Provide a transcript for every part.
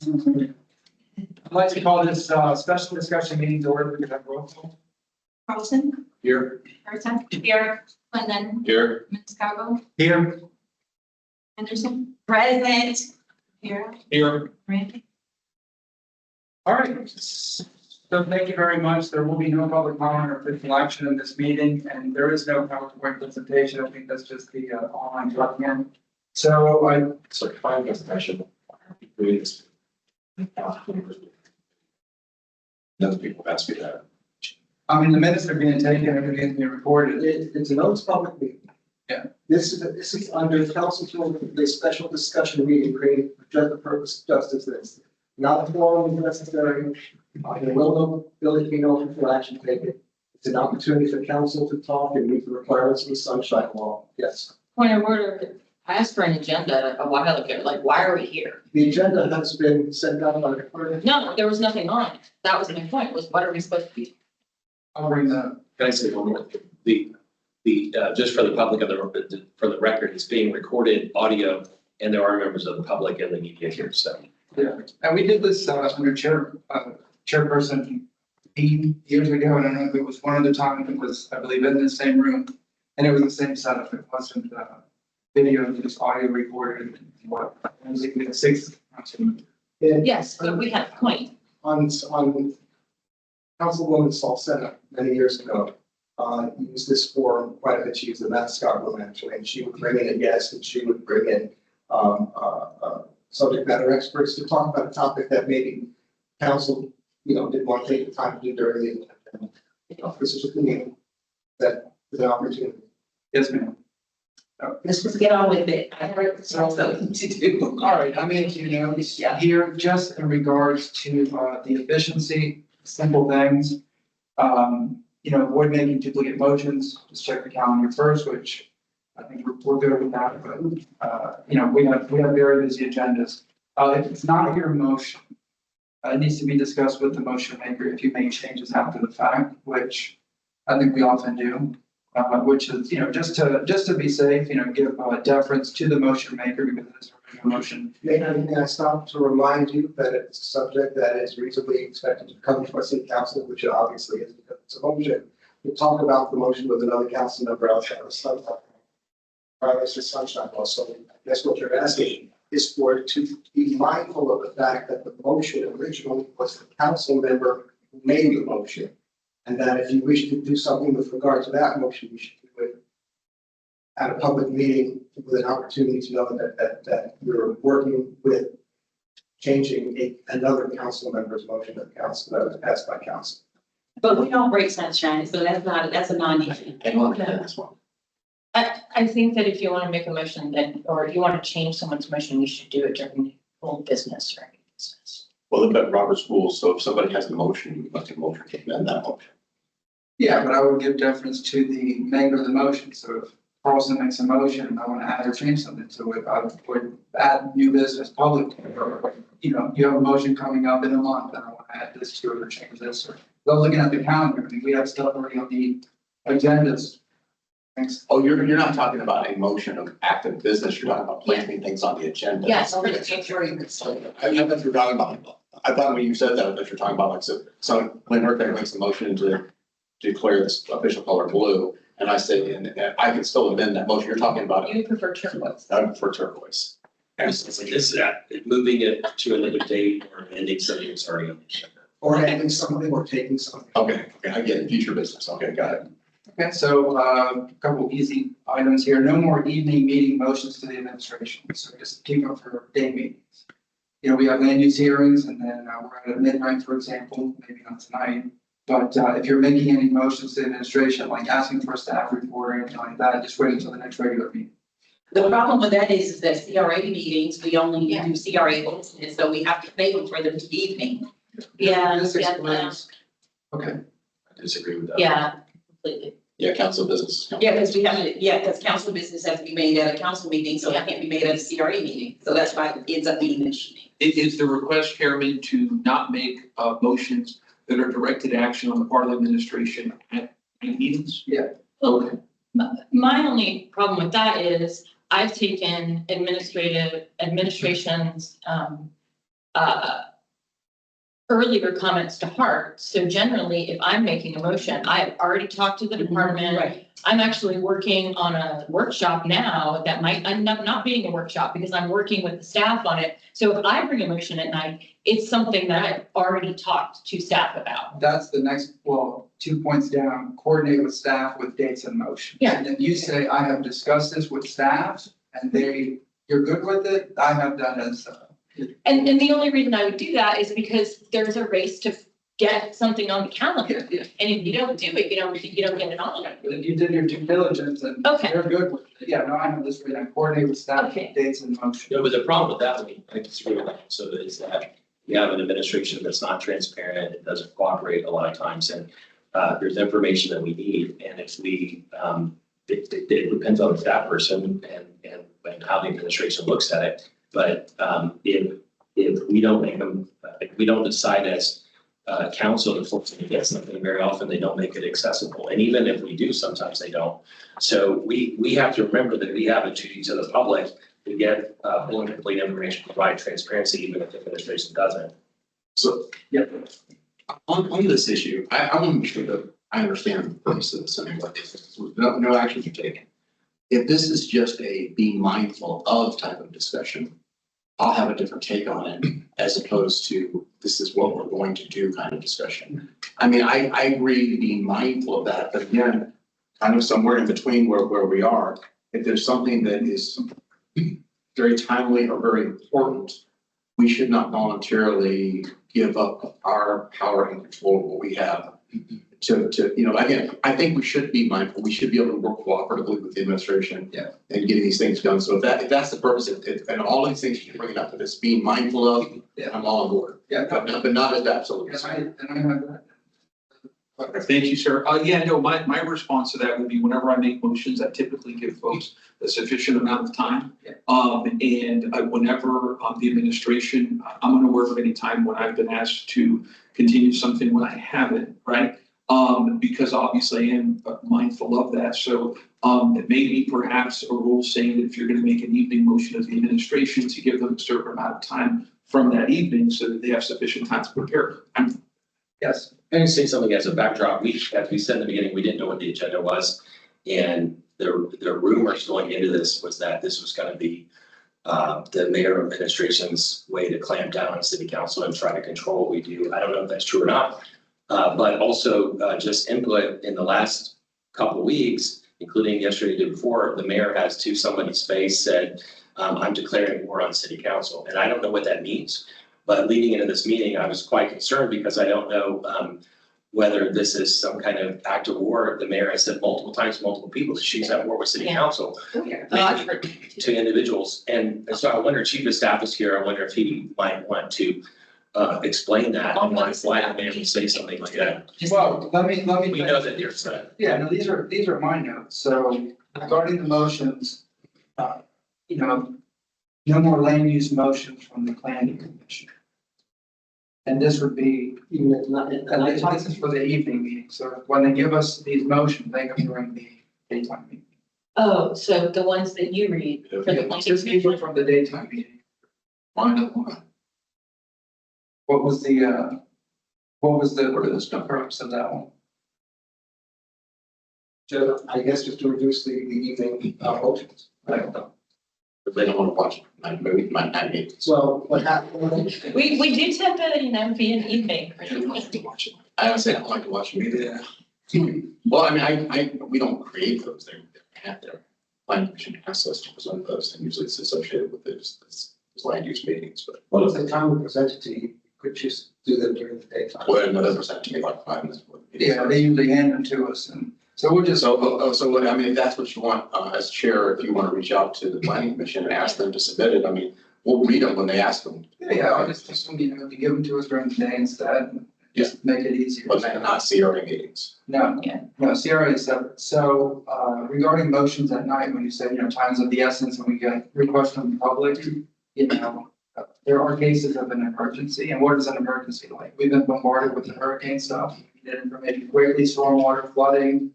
I'd like to call this special discussion meeting to order. We can have roll call. Carlson, Here. Harrison, here, Clinton, Here. Maniscalco, Here. Henderson. Present. Here, Here. Randy. All right. So thank you very much. There will be no public comment or official action in this meeting, and there is no PowerPoint presentation. I think that's just the online document. So I So fine presentation. Please. Other people ask me that. mean, the minutes are being taken, everything's being recorded. It's an open public meeting. Yeah. This is under council to the special discussion meeting created for just the purpose of justice this. Not a forum is necessary. There will be no official action taken. It's an opportunity for council to talk and meet the requirements of the sunshine law. Yes. Point of order, I asked for an agenda a while ago, like, why are we here? The agenda has been sent out by the clerk. No, there was nothing on it. That was my point, was what are we supposed to be? I'll bring that. Can I say one more? Just for the public for the record, it's being recorded audio and there are members of the public and the media here, so. Yeah, and we did this under chairperson Dean years ago, and I don't know if it was one of the times, it was, I believe, in the same room. And it was the same setup, it wasn't video, just audio recorded, and what, it was like the sixth. Yes, but we had a point. On Councilwoman Salcena many years ago, used this forum quite a bit. She used the mascot room actually, and she would bring in a guest and she would bring in subject matter experts to talk about a topic that maybe council, didn't want to take the time to do during the. This is a meeting that is an opportunity. Yes, ma'am. Let's just get on with it. I heard something to do. All right, I mean, here, just in regards to the efficiency, simple things. Avoid making duplicate motions, just check the calendar first, which I think we're good with that, but, we have very busy agendas. If it's not your motion, it needs to be discussed with the motion maker if you make changes after the fact, which I think we often do. Which is, just to be safe, give deference to the motion maker because it's a motion. May I stop to remind you that it's a subject that is reasonably expected to come to our city council, which it obviously is because it's a motion. We'll talk about the motion with another council member outside of sunshine. It's the sunshine law. So I guess what you're asking is for it to be mindful of the fact that the motion originally was the council member who made the motion. And that if you wish to do something with regard to that motion, you should do it at a public meeting with an opportunity to know that you're working with changing another council member's motion that was passed by council. But we don't break sunshine, so that's a non-issue. I think that if you want to make a motion or if you want to change someone's motion, you should do it during full business or any business. Well, they've got Robert's rules, so if somebody has a motion, you must have a motion to amend that motion. Yeah, but I would give deference to the maker of the motion. So if Carlson makes a motion and I want to add or change something to it, I would add new business public. You have a motion coming up in a month and I want to add this to it or change this or. Well, looking at the calendar, I mean, we have stuff already on the agendas. Thanks. Oh, you're not talking about a motion of active business, you're talking about placing things on the agenda. Yes, for the future. I thought you were talking about, I thought when you said that you're talking about like, so when Rick makes a motion to declare this official color blue, and I say, and I can still amend that motion, you're talking about. You prefer turquoise. I prefer turquoise. Is that moving it to another date or ending something that's already on the agenda? Or adding something or taking something. Okay, I get it, future business, okay, got it. Okay, so a couple easy items here. No more evening meeting motions to the administration. So just keep them for day meetings. We have land use hearings and then we're at midnight, for example, maybe not tonight. But if you're making any motions to the administration, like asking for a staff report or anything like that, just wait until the next regular meeting. The problem with that is that CRA meetings, we only do CRA business, so we have to pay them for the evening. Yeah, This yeah, explains. Okay. I disagree with that. yeah, completely. Yeah, council business. Yeah, because because council business has to be made at a council meeting, so it can't be made at a CRA meeting. So that's why it ends up being this meeting. Is the request, Chairman, to not make motions that are directed action on the part of the administration at meetings? Yeah. Okay. My only problem with that is I've taken administration's earlier comments to heart. So generally, if I'm making a motion, I've already talked to the department. Right. I'm actually working on a workshop now that might end up not being a workshop because I'm working with the staff on it. So if I bring a motion at night, it's something that I've already talked to staff about. That's the next, well, 2 points down, coordinate with staff with dates and motions. Yeah. And if you say, I have discussed this with staff and you're good with it, I have that as, And the only reason I would do that is because there's a race to get something on the calendar. yeah. And if you don't do it, you don't get it on. But if you did your due diligence and Okay. you're good with it, yeah, no, I have this written, coordinate with staff, Okay. dates and motion. No, but the problem with that, I disagree with that, so is that you have an administration that's not transparent, it doesn't cooperate a lot of times, and there's information that we need, and if we, it depends on the staff person and how the administration looks at it. But if we don't make them, if we don't decide as council to force them to get something, very often they don't make it accessible. And even if we do, sometimes they don't. So we have to remember that we have a duty to the public to get full and complete information, provide transparency, even if the administration doesn't. So, Yeah. on this issue, I want to make sure that I understand the purpose of this and what this is. No actions are taken. If this is just a be mindful of type of discussion, I'll have a different take on it as opposed to this is what we're going to do kind of discussion. I mean, I agree being mindful of that, but again, kind of somewhere in between where we are, if there's something that is very timely or very important, we should not voluntarily give up our power and control of what we have to, again, I think we should be mindful. We should be able to work cooperatively with the administration. Yeah. And getting these things done. So if that's the purpose, and all these things you're bringing up, this being mindful of, Yeah. I'm all on board. Yeah, But not as absolute. and I have that. Thank you, sir. Yeah, no, my response to that would be whenever I make motions, I typically give folks a sufficient amount of time. Yeah. And whenever the administration, I'm unaware of any time when I've been asked to continue something when I haven't, right? Because obviously I am mindful of that. So it may be perhaps a rule saying that if you're going to make an evening motion of the administration to give them a certain amount of time from that evening so that they have sufficient time to prepare. Yes, Let me say something as a backdrop. As we said in the beginning, we didn't know what the agenda was. And the rumors going into this was that this was going to be the mayor administration's way to clamp down on city council and try to control what we do. I don't know if that's true or not. But also just input in the last couple of weeks, including yesterday, the day before, the mayor has to somebody's face said, I'm declaring war on city council. And I don't know what that means. But leading into this meeting, I was quite concerned because I don't know whether this is some kind of act of war. The mayor has said multiple times, multiple people, that she's at war with city Yeah. council I've heard. to individuals. And so I wonder, Chief of Staff is here. I wonder if he might want to explain that. And why the mayor would say something like that. well, let me. We know that there's Yeah, no, these are my notes. So regarding the motions, no more land use motions from the planning commission. And this would be, and this is for the evening meeting. So when they give us these motions, they come during the daytime meeting. Oh, so the ones that you read for the planning Just these were commission? from the daytime meeting. Why not one? What was the Where did this come from? purpose of that one? I guess just to reduce the evening motions. If they don't want to watch night movie, night meetings. So what happened? We do tend to, be an evening. I don't like to watch it. I would say I don't like to watch them either. Well, I mean, we don't create those, they're at their planning commission asks us to present those, and usually it's associated with this land use meetings, but. What if the time we presented to you, could just do them during the daytime? Well, another percent to me like 5 minutes. before the meeting Yeah, they usually hand them to us and so we'll just. So, I mean, if that's what you want, as chair, if you want to reach out to the planning commission and ask them to submit it, I mean, we'll read them when they ask them. Yeah, I just think, if you give them to us during the day instead, just make it easier. But not CRA meetings. No, Yeah. no, CRA is separate. So, regarding motions at night, when you said, time's of the essence and we get requests from the public, there are cases of an emergency. And what is an emergency like? We've been bombarded with the hurricane stuff. We need information quickly, stormwater, flooding,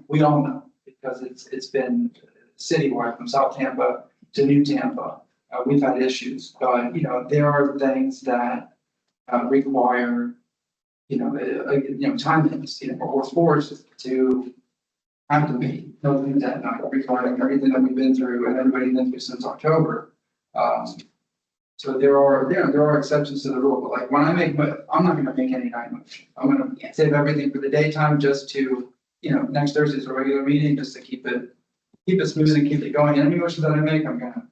we all know because it's been citywide from South Tampa to New Tampa. we've had issues, but, you know, there are things that, require, time limits, or we're forced to have to meet, those things that night, regarding everything that we've been through and everybody's been through since October. So there are exceptions to the rule, but like when I make, but I'm not gonna make any night motion. I'm gonna save everything for the daytime just to, next Thursday's a regular meeting, just to keep it smooth and keep it going. Any motion that I make, I'm gonna,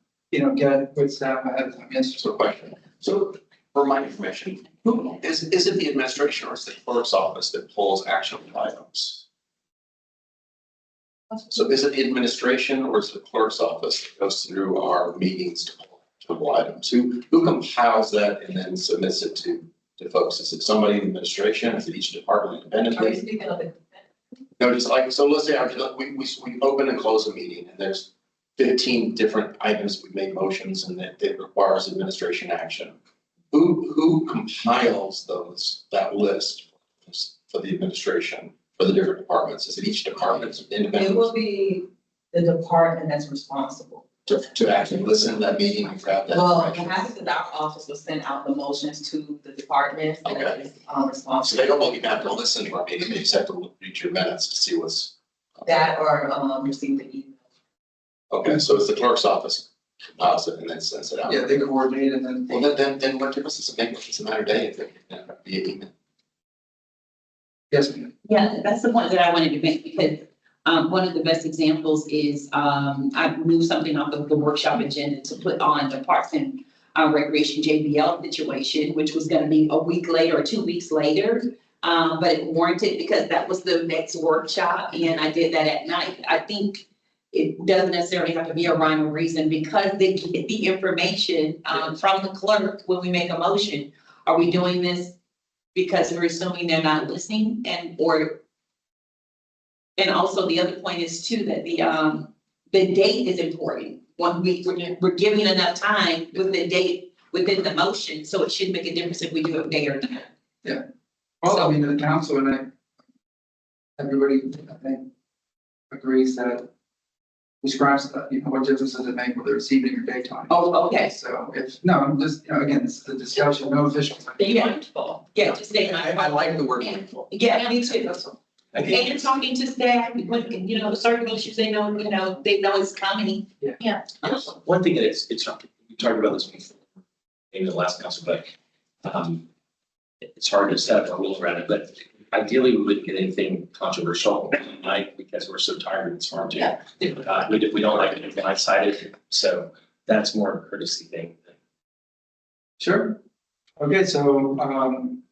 get with staff ahead of time. Yes, So question. So for my information, who is it the administration or is it the clerk's office that pulls action items? So is it the administration or is it the clerk's office that goes through our meetings to pull actionable items? Who compiles that and then submits it to folks? Is it somebody in the administration? Is it each department independently? No, just like, so let's say we open and close a meeting and there's 15 different items we make motions and that requires administration action. Who compiles that list for the administration, for the different departments? Is it each department independent? It will be the department that's responsible. To actually listen to that meeting and grab that Well, it information? happens that our office will send out the motions to the department that Okay. is So responsible. they don't even have to listen to our meeting, they just have to read your minutes to see what's. That or receive the email. Okay, so it's the clerk's office compiles it and then sends it out. yeah, they coordinate and then. Well, then what difference does it make if it's a matter of day if it via email? Yes, ma'am. Yeah, that's the point that I wanted to make, because one of the best examples is I moved something off of the workshop agenda to put on the Parks and Recreation JBL situation, which was gonna be a week later or 2 weeks later. But it warranted because that was the next workshop and I did that at night. I think it doesn't necessarily have to be a rhyme or reason because they get the information from the clerk when we make a motion. Are we doing this because we're assuming they're not listening and also the other point is too, that the date is important. We're giving enough time with the date within the motion, so it shouldn't make a difference if we do it day or night. Well, I mean, the council and everybody, I think, agrees that we scratch that, what difference does it make whether it's evening or daytime? Oh, okay. So I'm just, again, it's the discussion, no official. Be mindful. Yeah, just stay. I like the word mindful. Yeah, me too. I think And talking to staff, when, certain issues, they know it's coming. one thing that it's, we talked about this before, maybe the last council, but, it's hard to set up a rule around it, but ideally we wouldn't get anything controversial tonight because we're so tired and it's hard to. Yeah. We don't like it blindsided, so that's more of a courtesy thing. Sure. Okay, so,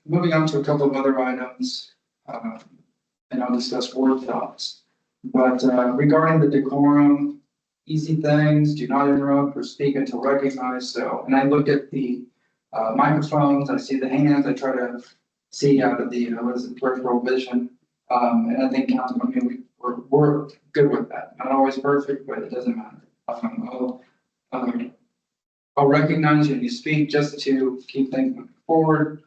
moving on to a couple of other items, and I'll discuss workshops. But, regarding the decorum, easy things, do not interrupt or speak until recognized. So, and I look at the, microphones, I see the hands, I try to see out of the, peripheral vision. And I think, we're good with that. Not always perfect, but it doesn't matter. I'll recognize you when you speak just to keep things moving forward.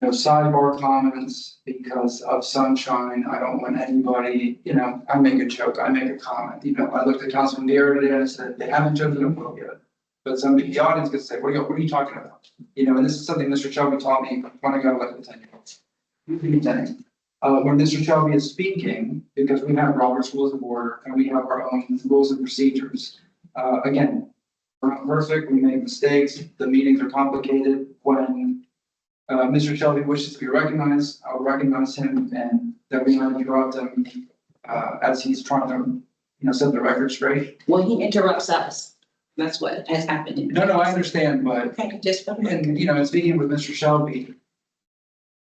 No sidebar comments because of sunshine. I don't want anybody, I make a joke, I make a comment, I looked at Councilman Deere today and I said, they haven't chosen a will yet. But somebody in the audience could say, what are you talking about? And this is something Mr. Shelby taught me when I got elected 10 years ago. When Mr. Shelby is speaking, because we have Robert's Rules of Order and we have our own rules and procedures. Again, we're not perfect, we make mistakes, the meetings are complicated. When Mr. Shelby wishes to be recognized, I'll recognize him and then we might interrupt him as he's trying to, set the record straight. Well, he interrupts us. That's what has happened. No, I understand, but Okay, just. and, in speaking with Mr. Shelby,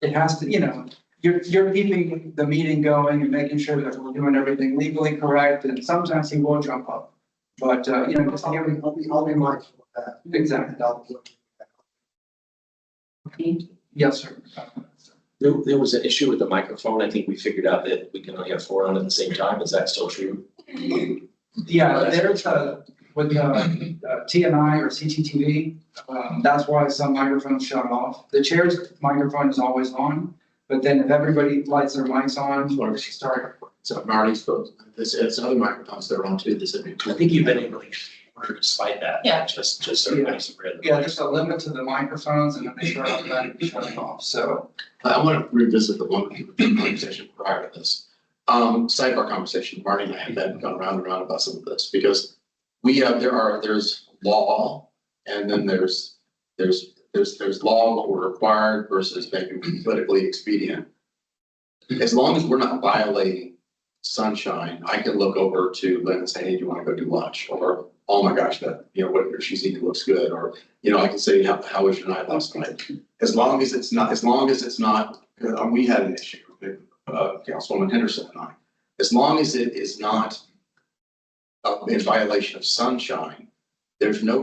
it has to, you're keeping the meeting going and making sure that we're doing everything legally correct, and sometimes he will jump up. But, just giving, I'll be mindful of that. exactly, yes, sir. There was an issue with the microphone. I think we figured out that we can only have 4 on at the same time. Is that still true? Yeah, there's with TNI or CCTV, that's why some microphones shut off. The chair's microphone is always on, but then if everybody lights their mics on, or start. So Marty's, it's other microphones that are on too, this. I think you've been able to order despite that. Yeah. Just so everybody's aware of the. Yeah, there's a limit to the microphones and then they start automatically shutting off, so. I want to revisit the one conversation prior to this. Sidebar conversation, Marty and I have been going round and round about some of this, because there's law, and then there's law, what we're required versus maybe politically expedient. As long as we're not violating sunshine, I can look over to Lynn and say, hey, do you want to go do lunch? Or, oh my gosh, that, what she's eating looks good. Or, I can say, how was your night last night? As long as it's not, we had an issue, Councilwoman Henderson and I. As long as it is not in violation of sunshine, there is no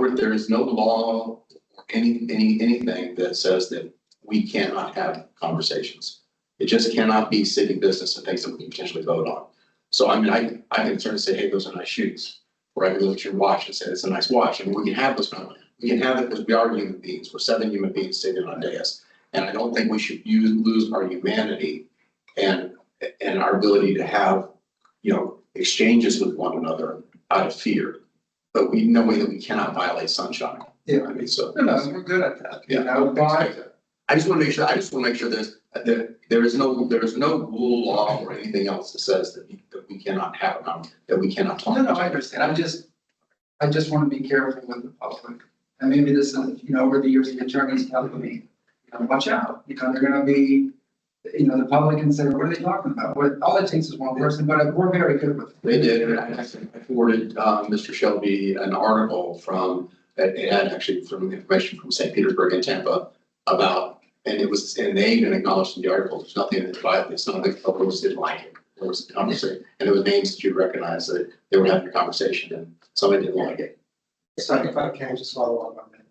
law or anything that says that we cannot have conversations. It just cannot be city business and things that we can potentially vote on. So I mean, I can certainly say, hey, those are nice shoes. Or I can look at your watch and say, it's a nice watch. And we can have those we can have it because we are human beings. We're 7 human beings sitting on a dais. And I don't think we should lose our humanity and our ability to have, exchanges with one another out of fear. But we know that we cannot violate sunshine. Yeah. I mean, so. No, we're good at that. Yeah. But I just want to make sure there is no rule, law, or anything else that says that we cannot have, that we cannot talk. no, I understand. I just want to be careful with the public. And maybe this is, over the years, the attorneys telling me, watch out, they're gonna be, the public can say, what are they talking about? All it takes is one person, but we're very good with it. They did, and I forwarded Mr. Shelby an article from information from St. Petersburg and Tampa about, and they even acknowledged in the article, there's nothing in the Bible, it's not like the public didn't like it. There was a conversation, and there was names that you recognize that they were having a conversation and somebody didn't like it. So if I can just follow up on that.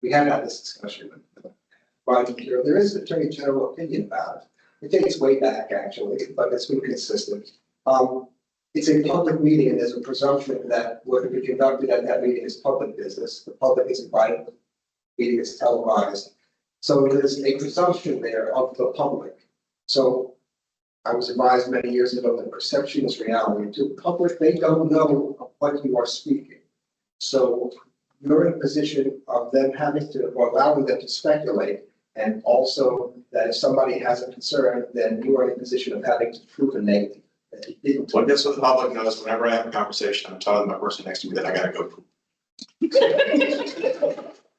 We have had this discussion with Roger here. There is an Attorney General opinion about it. It dates way back actually, but it's been consistent. It's a public meeting and there's a presumption that what will be conducted at that meeting is public business. The public is invited, the meeting is televised. So there's a presumption there of the public. So I was advised many years ago that perception is reality. To the public, they don't know what you are speaking. So you're in a position of them having to, or allowing them to speculate. And also that if somebody has a concern, then you are in a position of having to prove a negative. That you didn't. Well, just so the public knows, whenever I have a conversation, I'm telling my person next to me that I gotta go.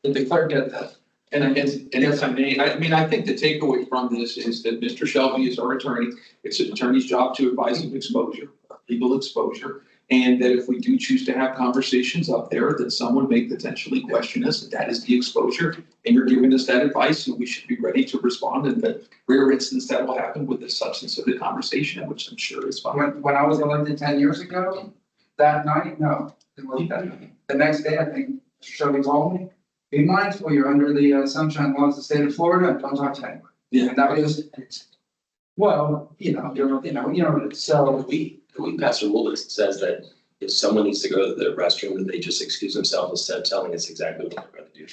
Did the clerk get that? And if I may, I think the takeaway from this is that Mr. Shelby is our attorney. It's an attorney's job to advise of exposure, legal exposure. And that if we do choose to have conversations up there, that someone may potentially question us, that is the exposure. And you're giving us that advice, and we should be ready to respond in the rare instance that will happen with the substance of the conversation, which I'm sure is fine. When I was elected 10 years ago, that night, no, it wasn't that night. The next day, I think Mr. Shelby told me, be mindful, you're under the sunshine laws of the state of Florida, and don't talk to anyone. Yeah. And that was, well, so. We pass a rule that says that if someone needs to go to the restroom, that they just excuse themselves instead of telling us exactly what they're going to do.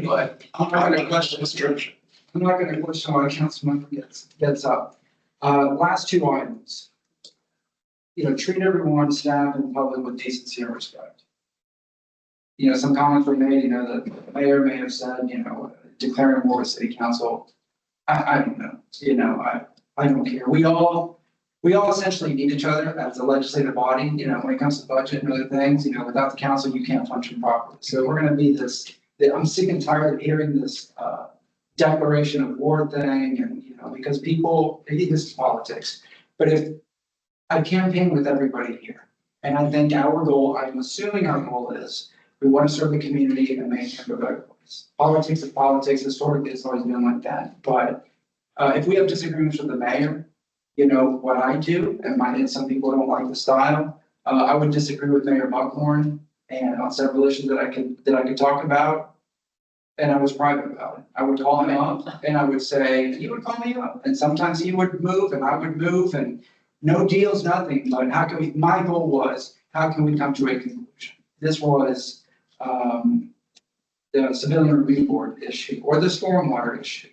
But I'm not gonna question, I'm not gonna question why a council member gets up. Last two items. Treat everyone, staff and public with decency and respect. Some comments were made, the mayor may have said, declaring war with city council. I don't know, I don't care. We all essentially need each other as a legislative body, when it comes to budget and other things, without the council, you can't function properly. So we're gonna be I'm sick and tired of hearing this, declaration of war thing and, because people, this is politics. But if I campaign with everybody here, and I think our goal, I'm assuming our goal is, we want to serve the community and make it a better place. Politics is politics, historically, it's always been like that, but if we have disagreements with the mayor, what I do, and some people don't like the style, I would disagree with Mayor Buckhorn and on several issues that I could talk about. And I was private about it. I would call him up and I would say, he would call me up, and sometimes he would move and I would move, and no deals, nothing, but my goal was, how can we come to a conclusion? This was, the civilian review board issue or the stormwater issue.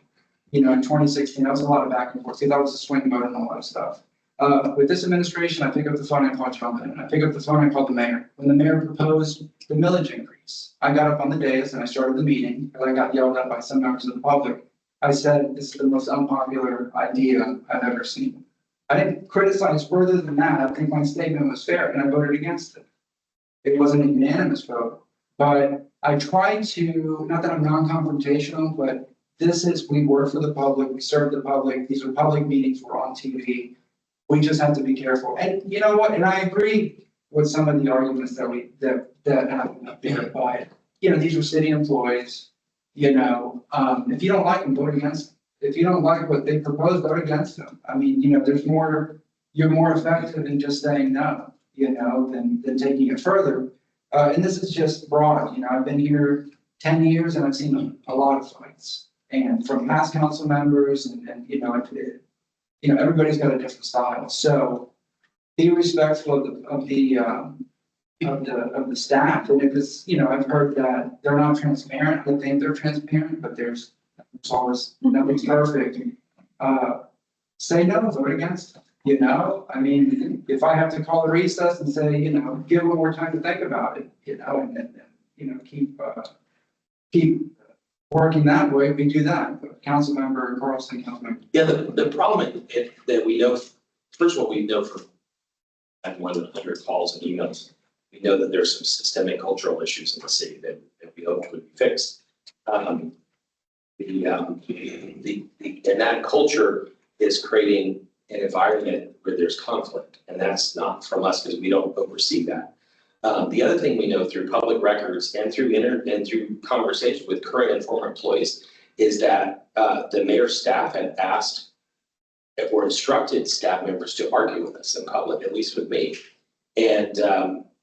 In 2016, that was a lot of back and forth. See, that was a swing vote and a lot of stuff. With this administration, I pick up the phone, I call John Bennett, I pick up the phone, I call the mayor. When the mayor proposed the millage increase, I got up on the dais and I started the meeting, because I got yelled at by some members of the public. I said, this is the most unpopular idea I've ever seen. I didn't criticize further than that. I think my statement was fair and I voted against it. It wasn't a unanimous vote, but I tried to, not that I'm non-confrontational, but we work for the public, we serve the public, these are public meetings, we're on TV. We just have to be careful. And you know what? And I agree with some of the arguments that happened up there, but, these are city employees. If you don't like them, vote against them. If you don't like what they propose, vote against them. I mean, you're more effective in just saying no, than taking it further. And this is just broad, I've been here 10 years and I've seen a lot of fights. And from past council members and everybody's got a different style. So be respectful of the staff. And if it's, I've heard that they're not transparent. I think they're transparent, but there's always, nothing's perfect. Say no, vote against them. I mean, if I have to call a recess and say, give them more time to think about it, and keep working that way, we do that. But Councilmember Carlson, Councilmember. Yeah, the problem that we know, first of all, we know from more than 100 calls and emails, we know that there's some systemic cultural issues in the city that we hoped would be fixed. And that culture is creating an environment where there's conflict, and that's not from us because we don't oversee that. The other thing we know through public records and through conversation with current and former employees is that the mayor's staff had asked or instructed staff members to argue with us in public, at least with me. And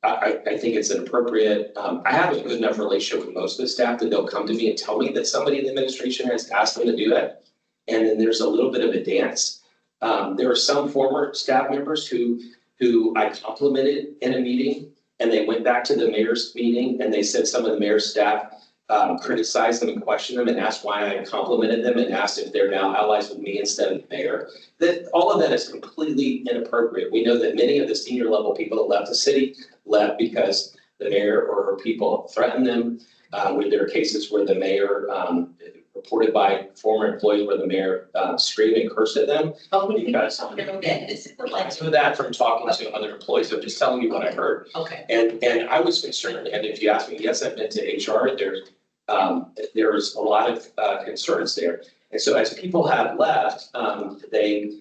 I think it's inappropriate. I have a good enough relationship with most of the staff that they'll come to me and tell me that somebody in the administration has asked them to do that. And then there's a little bit of a dance. There are some former staff members who I complimented in a meeting, and they went back to the mayor's meeting and they said some of the mayor's staff criticized them and questioned them and asked why I complimented them and asked if they're now allies with me instead of the mayor. That all of that is completely inappropriate. We know that many of the senior level people that left the city left because the mayor or her people threatened them. There are cases where the mayor, reported by former employees where the mayor screamed and cursed at them. Because I know that from talking to other employees. I'm just telling you what I heard. Okay. And I was concerned, and if you ask me, yes, I've been to HR, there's a lot of concerns there. And so as people have left, they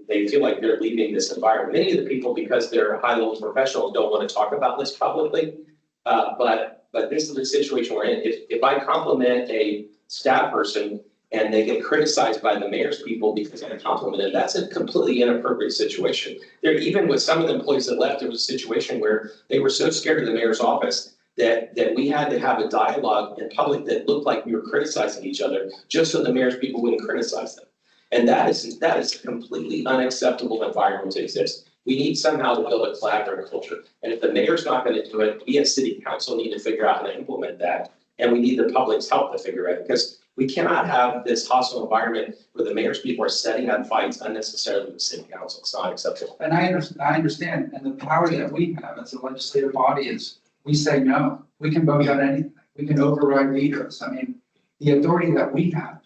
feel like they're leaving this environment. Many of the people, because they're high-level professionals, don't want to talk about this publicly. But this is the situation we're in. If I compliment a staff person and they get criticized by the mayor's people because I complimented, that's a completely inappropriate situation. There, even with some of the employees that left, there was a situation where they were so scared of the mayor's office that we had to have a dialogue in public that looked like we were criticizing each other just so the mayor's people wouldn't criticize them. And that is a completely unacceptable environment to exist. We need somehow to build a collaborative culture. And if the mayor's not going to do it, we as city council need to figure out how to implement that. And we need the public's help to figure it out, because we cannot have this hostile environment where the mayor's people are setting up fights unnecessarily with city council. It's not acceptable. And I understand, and the power that we have as a legislative body is we say no. We can vote on anything. We can override vetoes. I mean, the authority that we have,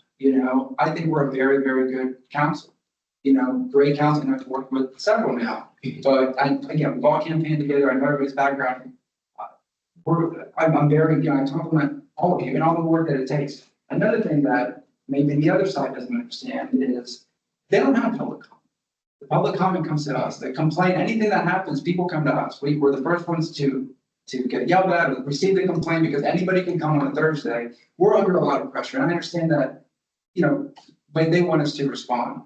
I think we're a very, very good council. Great council, and I've worked with several now. But we've all campaigned together. I know everybody's background. I'm very, I compliment all of you and all the work that it takes. Another thing that maybe the other side doesn't understand is they don't have public comment. The public comment comes to us. They complain, anything that happens, people come to us. We're the first ones to get yelled at or receive the complaint, because anybody can come on a Thursday. We're under a lot of pressure. And I understand that, when they want us to respond,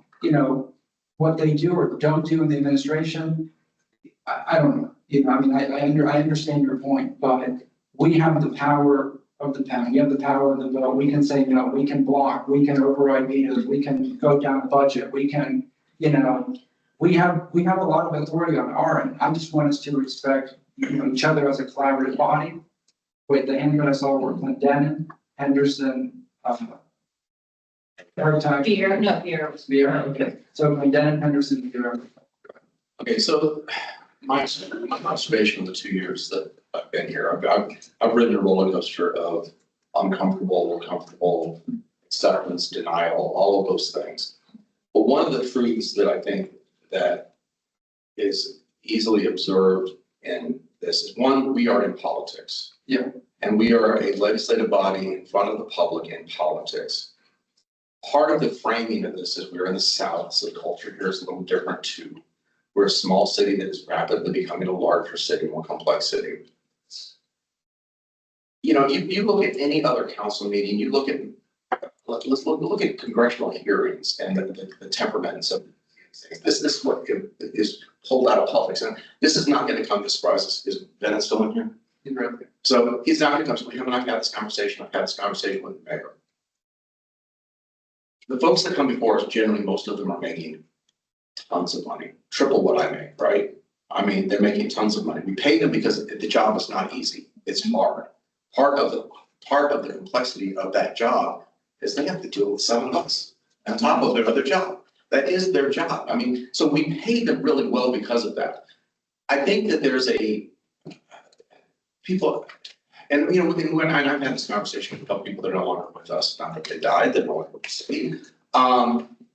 what they do or don't do in the administration, I don't know. I understand your point, but we have the power of the pen. We have the power of the vote. We can say no, we can block, we can override vetoes, we can go down the budget, we can, we have a lot of authority on our end. I just want us to respect, each other as a collaborative body. With the hand that I saw were Clendenin, Henderson, Fear. Okay. So Clendenin, Henderson, Bureau. Okay, so my observation of the 2 years that I've been here, I've ridden a roller coaster of uncomfortable, comfortable, acceptance, denial, all of those things. But one of the truths that I think that is easily observed in this is, one, we are in politics. Yeah. And we are a legislative body in front of the public in politics. Part of the framing of this is we're in the South, so the culture here is a little different too. We're a small city that is rapidly becoming a larger city, more complex city. You know, you look at any other council meeting, you look at, let's look at congressional hearings and the temperaments of things. This is what is pulled out of politics. And this is not going to come as a surprise. Is Bennett still in here? So he's not going to come. So him and I've had this conversation. I've had this conversation with the mayor. The folks that come before us, generally, most of them are making tons of money, triple what I make, right? I mean, they're making tons of money. We pay them because the job is not easy. It's hard. Part of the complexity of that job is they have to deal with 7 of us on top of their other job. That is their job. I mean, so we pay them really well because of that. I think that there's people, and you know, when I've had this conversation with a couple people that are no longer with us, not that they died, they're no longer with the city,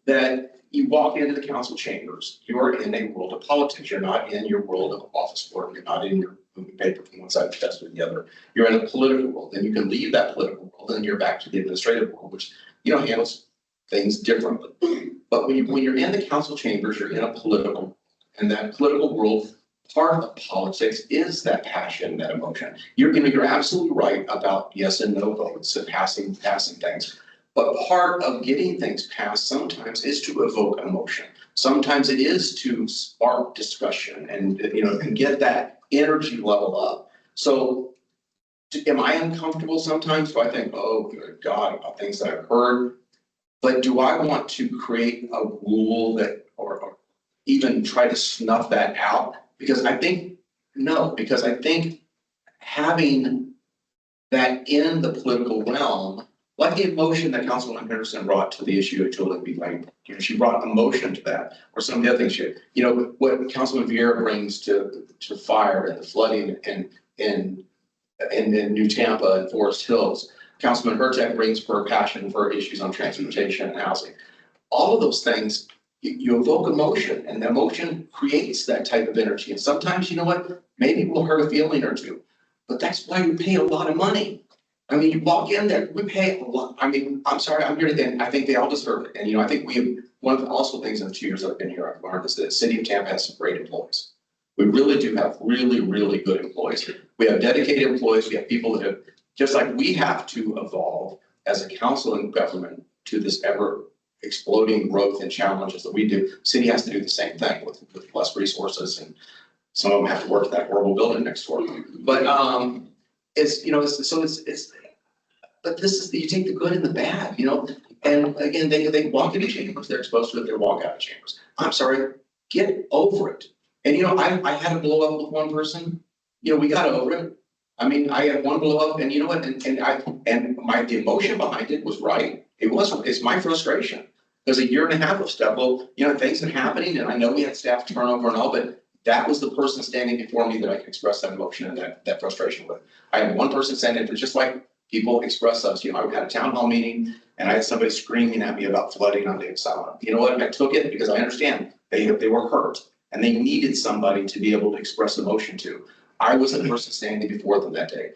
that you walk into the council chambers, you're in a world of politics. You're not in your world of office work. You're not in your moving paper from one side of the desk to the other. You're in a political world, and you can leave that political world, and you're back to the administrative world, which, you know, handles things differently. But when you're in the council chambers, you're in a political, and that political world, part of politics is that passion, that emotion. You're absolutely right about yes and no votes and passing things. But part of getting things passed sometimes is to evoke emotion. Sometimes it is to spark discussion and, you know, and get that energy level up. So am I uncomfortable sometimes? Do I think, oh, good God, about things that I've heard? But do I want to create a rule that, or even try to snuff that out? Because I think, no, because I think having that in the political realm, like the emotion that Councilwoman Henderson brought to the issue of Julie B. Lane, you know, she brought emotion to that, or some of the other things she, you know, what Councilman Vieira brings to fire and the flooding in New Tampa and Forest Hills. Councilman Hurtak brings for passion for issues on transportation and housing. All of those things, you evoke emotion, and emotion creates that type of energy. And sometimes, you know what, maybe we'll hurt a feeling or two, but that's why we pay a lot of money. I mean, you walk in there, we pay a lot. I mean, I'm sorry, I'm here today. I think they all deserve it. And, you know, I think one of the also things in the 2 years I've been here, I've learned is that the city of Tampa has some great employees. We really do have really, really good employees. We have dedicated employees. We have people that have, just like we have to evolve as a council and government to this ever exploding growth and challenges that we do. City has to do the same thing with less resources, and some of them have to work in that horrible building next door. But it's, you know, but this is, you take the good and the bad, you know, and again, they walk into chambers, they're exposed to it, they walk out of chambers. I'm sorry, get over it. And, you know, I had a blow up with one person, you know, we got over it. I mean, I had one blow up, and you know what, the emotion behind it was right. It's my frustration. There's a year and a half of stuff. Well, you know, things are happening, and I know we had staff turnover and all, but that was the person standing before me that I could express that emotion and that frustration with. I had one person standing, but just like people express us, you know, I had a town hall meeting and I had somebody screaming at me about flooding on the Exxon. You know what? I took it because I understand they were hurt and they needed somebody to be able to express emotion to. I was the person standing before them that day.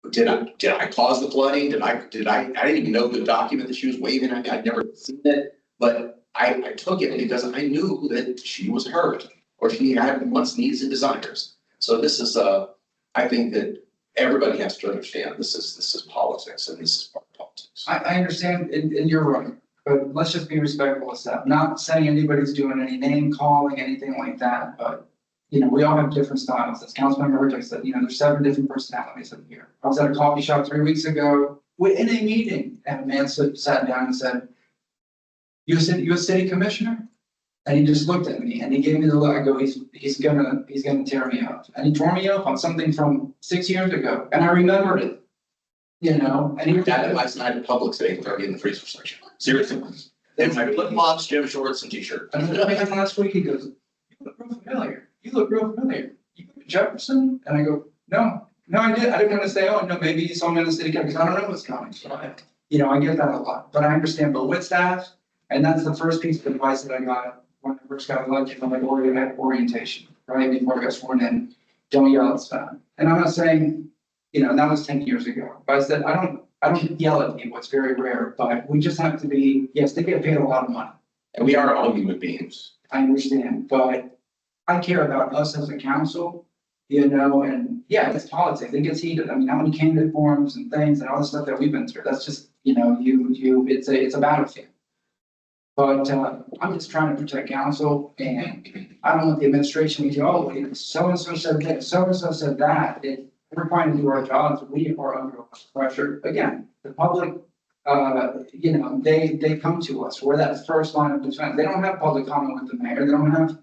Did I cause the flooding? I didn't even know the document that she was waving at me. I'd never seen it, but I took it because I knew that she was hurt, or she had wants, needs, and desires. So this is I think that everybody has to understand this is politics, and this is part of politics. I understand, and you're right, but let's just be respectful of that. Not saying anybody's doing any name calling, anything like that, but you know, we all have different styles. As Councilmember Hurtak said, you know, there's 7 different personalities in here. I was at a coffee shop 3 weeks ago, in a meeting, and a man sat down and said, you a city commissioner? And he just looked at me and he gave me the look. I go, he's gonna tear me up. And he tore me up on something from 6 years ago. And I remembered it. You know, and he That last night in Publix at 8:30 in the freezer section. Seriously. And my flip flops, gym shorts, and t-shirt. And then last week he goes, real familiar. You look real familiar. You go to Jefferson? And I go, no, I didn't want to say, oh, no, maybe you saw me in the city council, because I don't know what's coming. So I get that a lot, but I understand, but with staff, and that's the first piece of advice that I got when I first got elected, from like orientation, right, before I got sworn in, don't yell at staff. And I'm not saying, and that was 10 years ago, but I said, I don't yell at people, it's very rare, but we just have to be, yes, they get paid a lot of money. And we are all human beings. I understand, but I care about us as a council, and yeah, it's politics, it gets heated. I mean, how many candidate forums and things and all the stuff that we've been through, that's just, it's a battlefield. But, I'm just trying to protect council, and I don't want the administration to go, oh, so-and-so said this, so-and-so said that. We're trying to do our jobs, we are under a lot of pressure. Again, the public, they come to us, we're that first line of defense. They don't have public comment with the mayor, they don't have,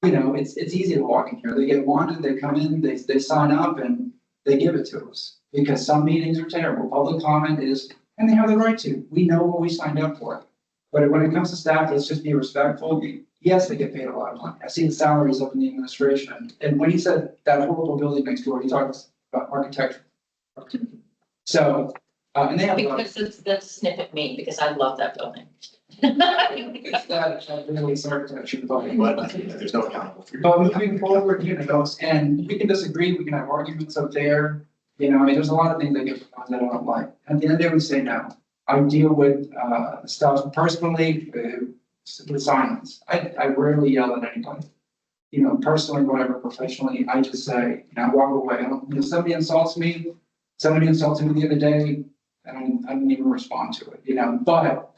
it's easy to walk in here. They get wanted, they come in, they sign up, and they give it to us. Because some meetings are terrible, public comment is, and they have the right to, we know what we signed up for. But when it comes to staff, let's just be respectful. Yes, they get paid a lot of money. I've seen salaries up in the administration. And when he said that horrible building next door, he talks about architecture. So, and they have. Because that's snippet me, because I love that building. It's that really architecture, But there's no accountable for but moving forward, and we can disagree, we can have arguments up there. There's a lot of things that get proposed that I don't like. At the end of the day, we say no. I deal with stuff personally with silence. I rarely yell at anybody. Personally, whatever, professionally, I just say, I walk away. If somebody insults me, somebody insulted me the other day, I don't even respond to it, but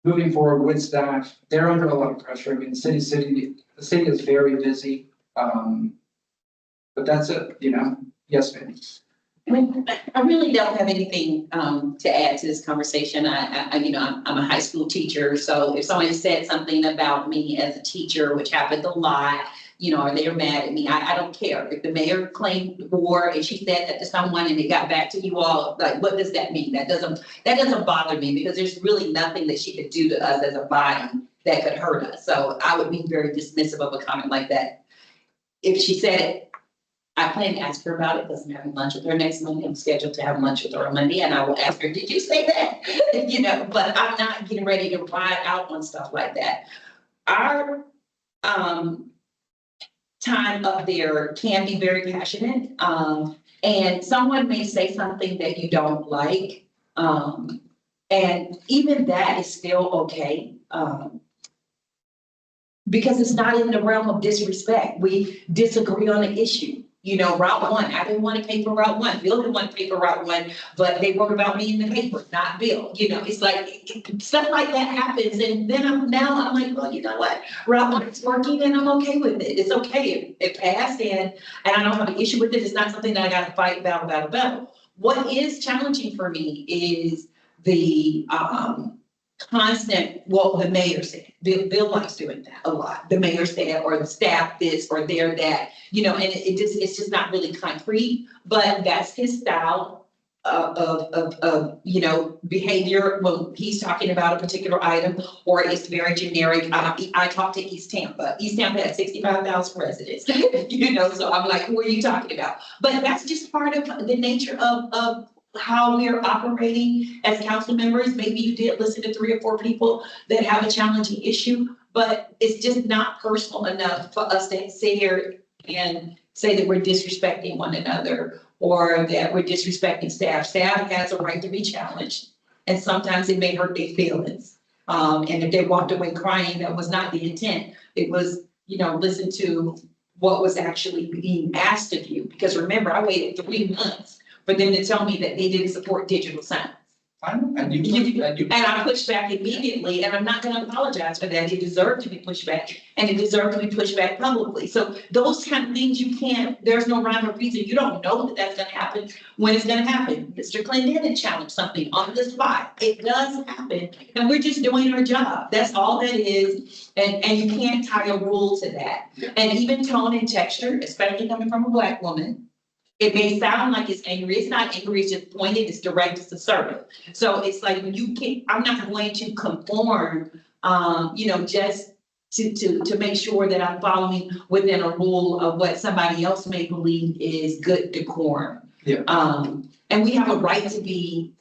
moving forward with staff, they're under a lot of pressure. I mean, the city is very busy. But that's it, yes, ma'am. I really don't have anything to add to this conversation. I'm a high school teacher, so if someone said something about me as a teacher, which happens a lot, or they're mad at me, I don't care. If the mayor claimed war and she said that to someone and it got back to you all, like, what does that mean? That doesn't bother me, because there's really nothing that she could do to us as a body that could hurt us. So I would be very dismissive of a comment like that. If she said it, I plan to ask her about it, because I'm having lunch with her next Monday. I'm scheduled to have lunch with her on Monday, and I will ask her, did you say that? But I'm not getting ready to ride out on stuff like that. Our time up there can be very passionate, and someone may say something that you don't like, and even that is still okay. Because it's not in the realm of disrespect. We disagree on an issue. Route 1, I didn't want to pay for Route 1. Bill didn't want to pay for Route 1, but they wrote about me in the paper, not Bill. It's like stuff like that happens. And then I'm like, well, you know what? Route 1 is working and I'm okay with it. It's okay. It passed and I don't have an issue with it. It's not something that I got to fight battle. What is challenging for me is the constant, the mayor said, Bill likes doing that a lot. The mayor said, or the staff this, or they're that, and it's just not really concrete, but that's his style of behavior when he's talking about a particular item, or it's very generic. I talked to East Tampa. East Tampa had 65,000 residents, so I'm like, who are you talking about? But that's just part of the nature of how we're operating as council members. Maybe you did listen to 3 or 4 people that have a challenging issue, but it's just not personal enough for us to sit here and say that we're disrespecting one another or that we're disrespecting staff. Staff has a right to be challenged, and sometimes it may hurt their feelings. And if they walked away crying, that was not the intent. It was, listen to what was actually being asked of you. Because remember, I waited 3 months for them to tell me that they didn't support digital signs. And I pushed back immediately, and I'm not going to apologize for that. It deserved to be pushed back, and it deserved to be pushed back publicly. So those kind of things there's no rhyme or reason. You don't know that that's going to happen when it's going to happen. Mr. Clinton challenged something on the spot. It does happen, and we're just doing our job. That's all that is, and you can't tie a rule to that. And even tone and texture, especially coming from a Black woman, it may sound like it's angry. It's not angry, it's just pointed, it's direct, it's assertive. So it's like I'm not going to conform, just to make sure that I'm following within a rule of what somebody else may believe is good decorum. Yeah. And we have a right to be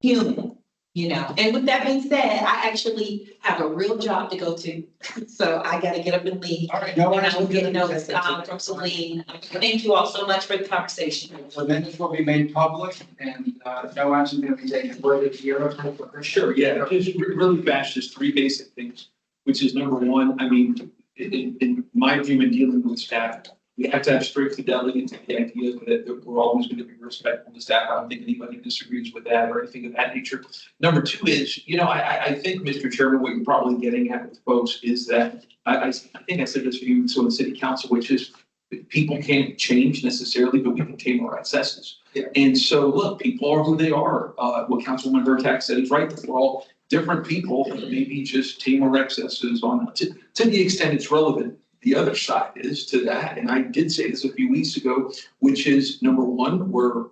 human, you know, and with that being said, I actually have a real job to go to. So I gotta get up and leave. All right, no And action I'm will be getting notes taken. from Celine. Thank you all so much for the conversation. The minutes will be made public and, no action will be taken. Whether it's here or. Sure, yeah, just really fast, just three basic things, which is number one, I mean, in my view in dealing with staff, we have to have strict fidelity to the idea that we're always going to be respectful to staff. I don't think anybody disagrees with that or anything of that nature. Number two is, you know, I think, Mr. Chairman, what you're probably getting at with folks is that, I think I said this for you, so in city council, which is people can't change necessarily, but we can tame our excesses. Yeah. And so, look, people are who they are. What Councilwoman Vertak said is right, that we're all different people, maybe just tame our excesses on, to the extent it's relevant. The other side is to that, and I did say this a few weeks ago, which is number one, we're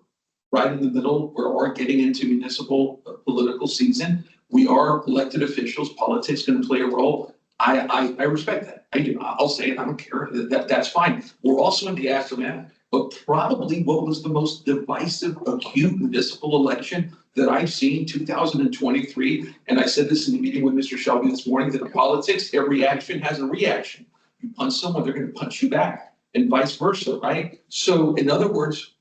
right in the middle. We're getting into municipal political season. We are elected officials. Politics going to play a role. I respect that. I do. I'll say it. I don't care. That's fine. We're also in the aftermath, but probably what was the most divisive, acute municipal election that I've seen, 2023. And I said this in the meeting with Mr. Shelby this morning, that in politics, every action has a reaction. You punch someone, they're going to punch you back, and vice versa, right? So in other words,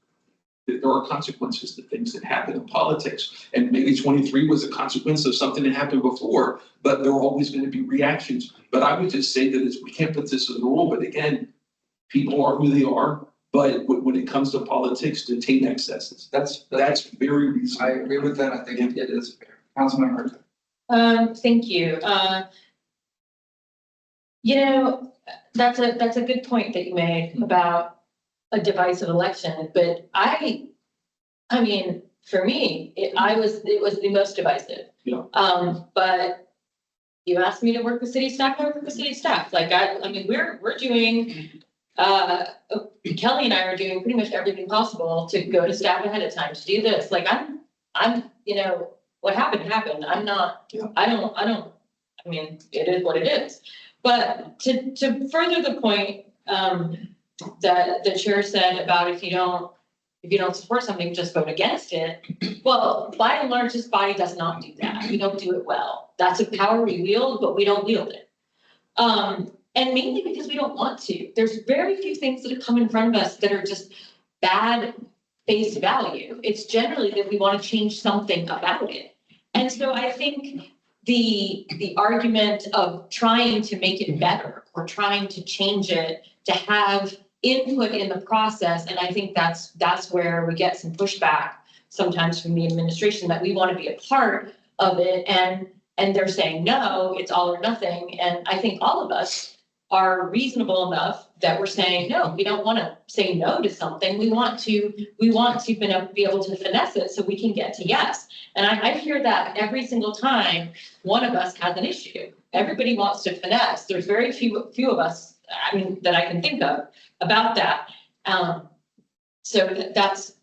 there are consequences to things that happen in politics. And maybe 23 was a consequence of something that happened before, but there are always going to be reactions. But I would just say that we can't put this as a rule, but again, people are who they are. But when it comes to politics, to tame excesses, that's very reasonable. I agree with that. I think it is fair. Councilman Hurd. Thank you. You know, that's a good point that you made about a divisive election, but I mean, for me, it was the most divisive. Yeah. But you asked me to work with city staff, I work with city staff. Like, I mean, we're doing, Kelly and I are doing pretty much everything possible to go to staff ahead of time to do this. Like, I'm, you know, what happened. I'm not, Yeah. I mean, it is what it is. But to further the point, that the chair said about if you don't support something, just vote against it. Well, by and large, this body does not do that. We don't do it well. That's a power we wield, but we don't wield it. And mainly because we don't want to. There's very few things that have come in front of us that are just bad face value. It's generally that we want to change something about it. And so I think the argument of trying to make it better or trying to change it, to have input in the process, and I think that's where we get some pushback sometimes from the administration, that we want to be a part of it, and they're saying, no, it's all or nothing. And I think all of us are reasonable enough that we're saying, no, we don't want to say no to something. We want to be able to finesse it so we can get to yes. And I hear that every single time one of us has an issue. Everybody wants to finesse. There's very few of us, I mean, that I can think of about that. So that's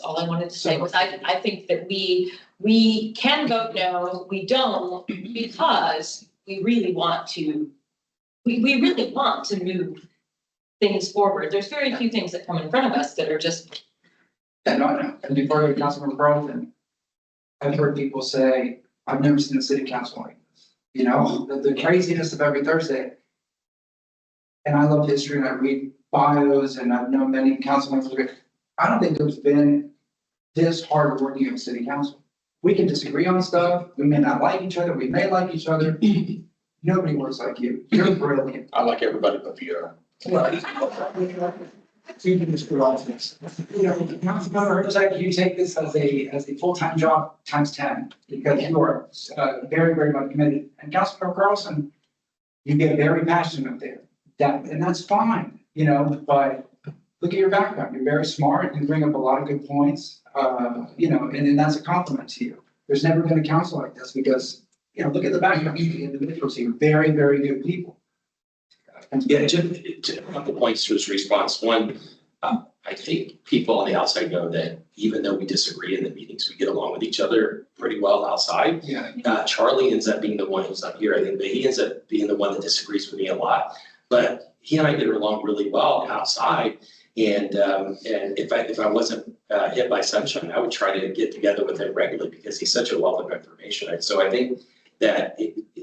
all I wanted to say was I think that we can vote no, we don't, because we really want to, we really want to move things forward. There's very few things that come in front of us that are just. Yeah, no, and before I go to Councilman Carlton, I've heard people say, I've never seen a city council like this. You know, the craziness of every Thursday. And I love history and I read bios and I've known many council members. I don't think there's been this hard working of city council. We can disagree on stuff. We may not like each other. We may like each other. Nobody works like you. You're brilliant. I like everybody but Pierre. You can just go on this. You know, the council member, it's like you take this as a full-time job times 10, because you are very, very much committed. And Councilmember Carlson, you get very passionate there. And that's fine, you know, but look at your background. You're very smart. You bring up a lot of good points, you know, and that's a compliment to you. There's never been a council like this because, you know, look at the background. The individuals here, very, very good people. Yeah, just a couple points to his response. One, I think people on the outside know that even though we disagree in the meetings, we get along with each other pretty well outside. Yeah. Charlie ends up being the one who's not here, I think, but he ends up being the one that disagrees with me a lot. But he and I get along really well outside. And if I wasn't hit by sunshine, I would try to get together with him regularly because he's such a wealth of information. And so I think that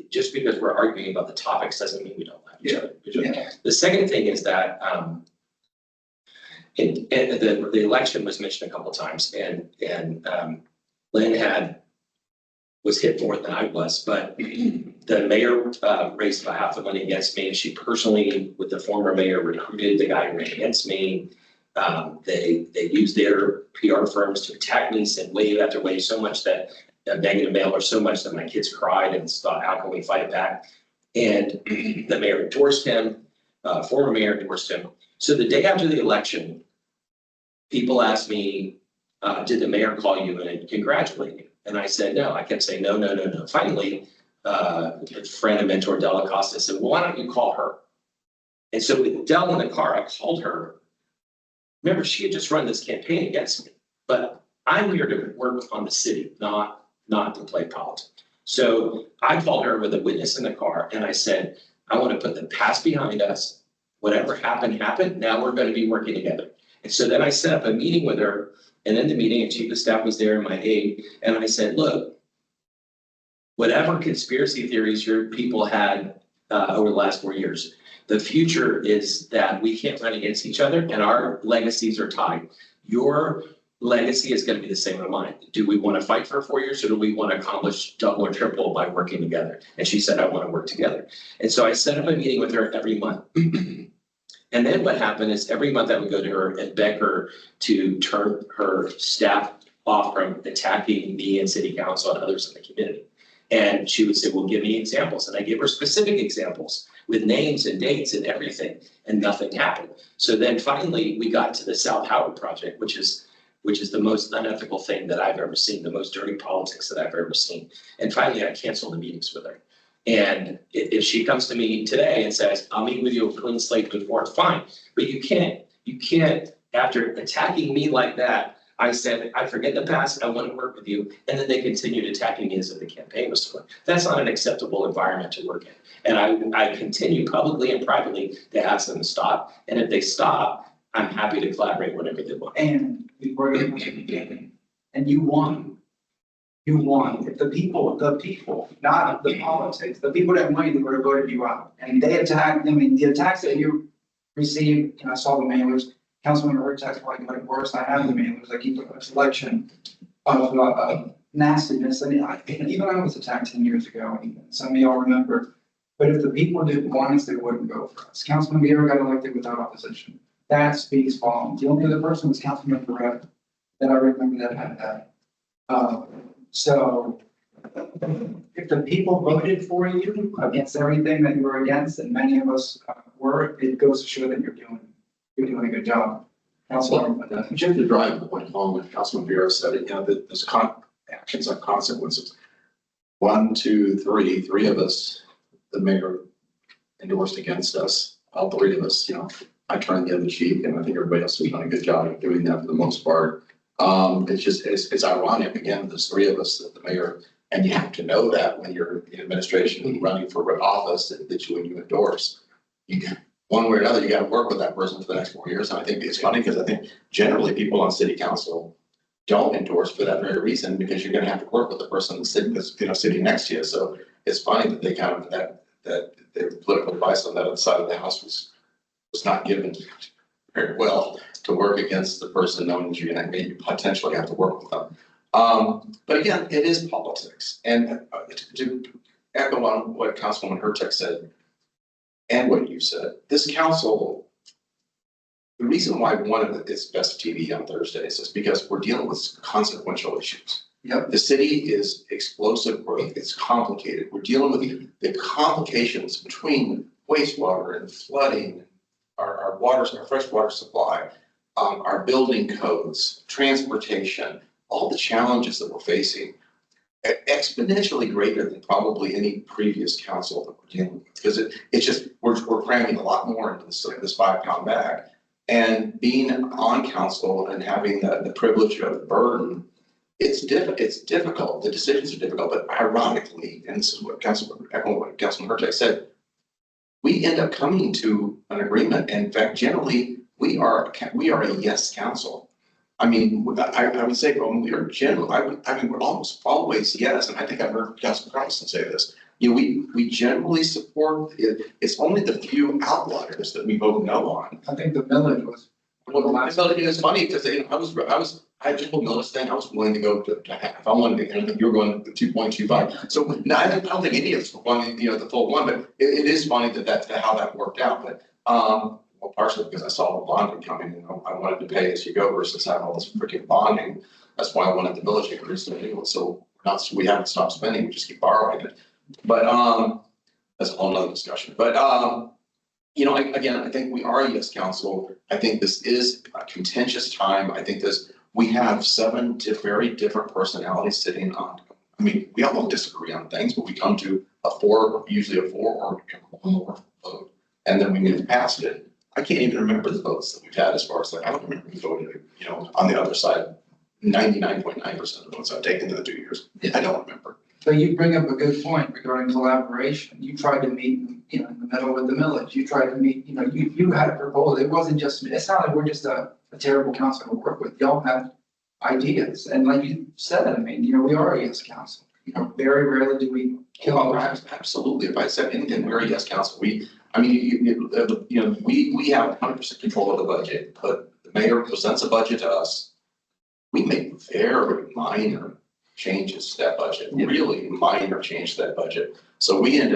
just because we're arguing about the topics doesn't mean we don't like each other. Yeah. The second thing is that the election was mentioned a couple of times, and Lynn was hit more than I was, but the mayor raised about half the money against me, and she personally, with the former mayor, recruited the guy who ran against me. They used their PR firms to attack me, send wave after wave, so much that negative mail, or so much that my kids cried and thought, how can we fight it back? And the mayor endorsed him, former mayor endorsed him. So the day after the election, people asked me, did the mayor call you and congratulate you? And I said, no. I kept saying, no. Finally, a friend and mentor, Della Costa, said, well, why don't you call her? And so with Della in the car, I called her. Remember, she had just run this campaign against me, but I'm here to work on the city, not to play politics. So I called her with a witness in the car, and I said, I want to put the past behind us. Whatever happened, happened. Now we're going to be working together. And so then I set up a meeting with her, and in the meeting, a chief of staff was there, and my aide, and I said, look, whatever conspiracy theories your people had over the last 4 years, the future is that we can't run against each other, and our legacies are tied. Your legacy is going to be the same as mine. Do we want to fight for 4 years, or do we want to accomplish double or triple by working together? And she said, I want to work together. And so I set up a meeting with her every month. And then what happened is every month I would go to her and beg her to turn her staff off from attacking me and city council and others in the community. And she would say, well, give me examples. And I gave her specific examples with names and dates and everything, and nothing happened. So then finally we got to the South Howard project, which is the most unethical thing that I've ever seen, the most dirty politics that I've ever seen. And finally I canceled the meetings with her. And if she comes to me today and says, I'll meet with you a clean slate before, fine. But you can't, after attacking me like that, I said, I forget the past, I want to work with you. And then they continued attacking me as if the campaign was fun. That's not an acceptable environment to work in. And I continue publicly and privately to ask them to stop. And if they stop, I'm happy to collaborate whenever they want. And before you and you won. You won. If the people, not the politics, the people that wanted you would have voted you out. And they attacked, I mean, the attacks that you received, and I saw the mailers, Councilman Hurtak's probably got it worse. I have the mailers. I keep a selection of nastiness. I mean, even I was attacked 10 years ago, and some of y'all remember. But if the people didn't want us, they wouldn't go for us. Councilman Guerrero got elected without opposition. That speaks volumes. The only other person was Councilman Perez that I remember that had that. So if the people voted for you against everything that you were against, and many of us were, it goes to show that you're doing a good job. Councilman. Just to drive the point home, when Councilman Bureau said it, there's actions have consequences. 1, 2, 3, 3 of us, the mayor endorsed against us. All 3 of us, I turned the other cheek, and I think everybody else has done a good job of doing that for the most part. It's ironic, again, there's 3 of us that the mayor, and you have to know that when you're in administration and running for office that you endorse. One way or another, you got to work with that person for the next 4 years. And I think it's funny because I think generally people on city council don't endorse for that very reason, because you're going to have to work with the person that's sitting next to you. So it's funny that they kind of that their political advice on that other side of the house was not given very well to work against the person knowing that you're going to maybe potentially have to work with them. But again, it is politics. And to echo on what Councilwoman Hurtak said and what you said, this council, the reason why one of its best TV on Thursdays is because we're dealing with consequential issues. Yep. The city is explosive growth. It's complicated. We're dealing with the complications between wastewater and flooding, our waters, our fresh water supply, our building codes, transportation, all the challenges that we're facing, exponentially greater than probably any previous council that we're dealing with. Because it's just, we're cramming a lot more into this 5-pound bag. And being on council and having the privilege of the burden, it's difficult. The decisions are difficult, but ironically, and this is what echoing what Councilman Hurtak said, we end up coming to an agreement. And in fact, generally, we are a yes council. I mean, I would say, well, we are generally, I mean, we're almost always yes, and I think I've heard Councilman Carlson say this. You know, we generally support it. It's only the few outliers that we vote no on. I think the millage was. Well, it's funny because I just noticed that I was willing to go to half. I wanted to, and I think you were going to 2.25. So no, I don't think any of us were wanting, the full one, but it is funny that that's how that worked out. But, well, partially because I saw the bonding coming and I wanted to pay as you go versus having all this freaking bonding. That's why I wanted the village increase. So we haven't stopped spending, we just keep borrowing it. But, that's a whole nother discussion. But, I think we are a yes council. I think this is a contentious time. I think we have 7 very different personalities sitting on. I mean, we all disagree on things, but we come to usually a 4 or one more vote, and then we move past it. I can't even remember the votes that we've had as far as I don't remember who voted, on the other side. 99.9% of the votes I've taken in the 2 years. I don't remember. So you bring up a good point regarding collaboration. You tried to meet, in the middle with the millage. You tried to meet, you had a proposal. It wasn't just, it's not like we're just a terrible council to work with. Y'all have ideas. And like you said, I mean, we are a yes council. Very rarely do we kill our lives. Absolutely. If I said anything, we're a yes council. We have 100% control of the budget, but the mayor presents a budget to us. We make very minor changes to that budget, really minor change to that budget. So we end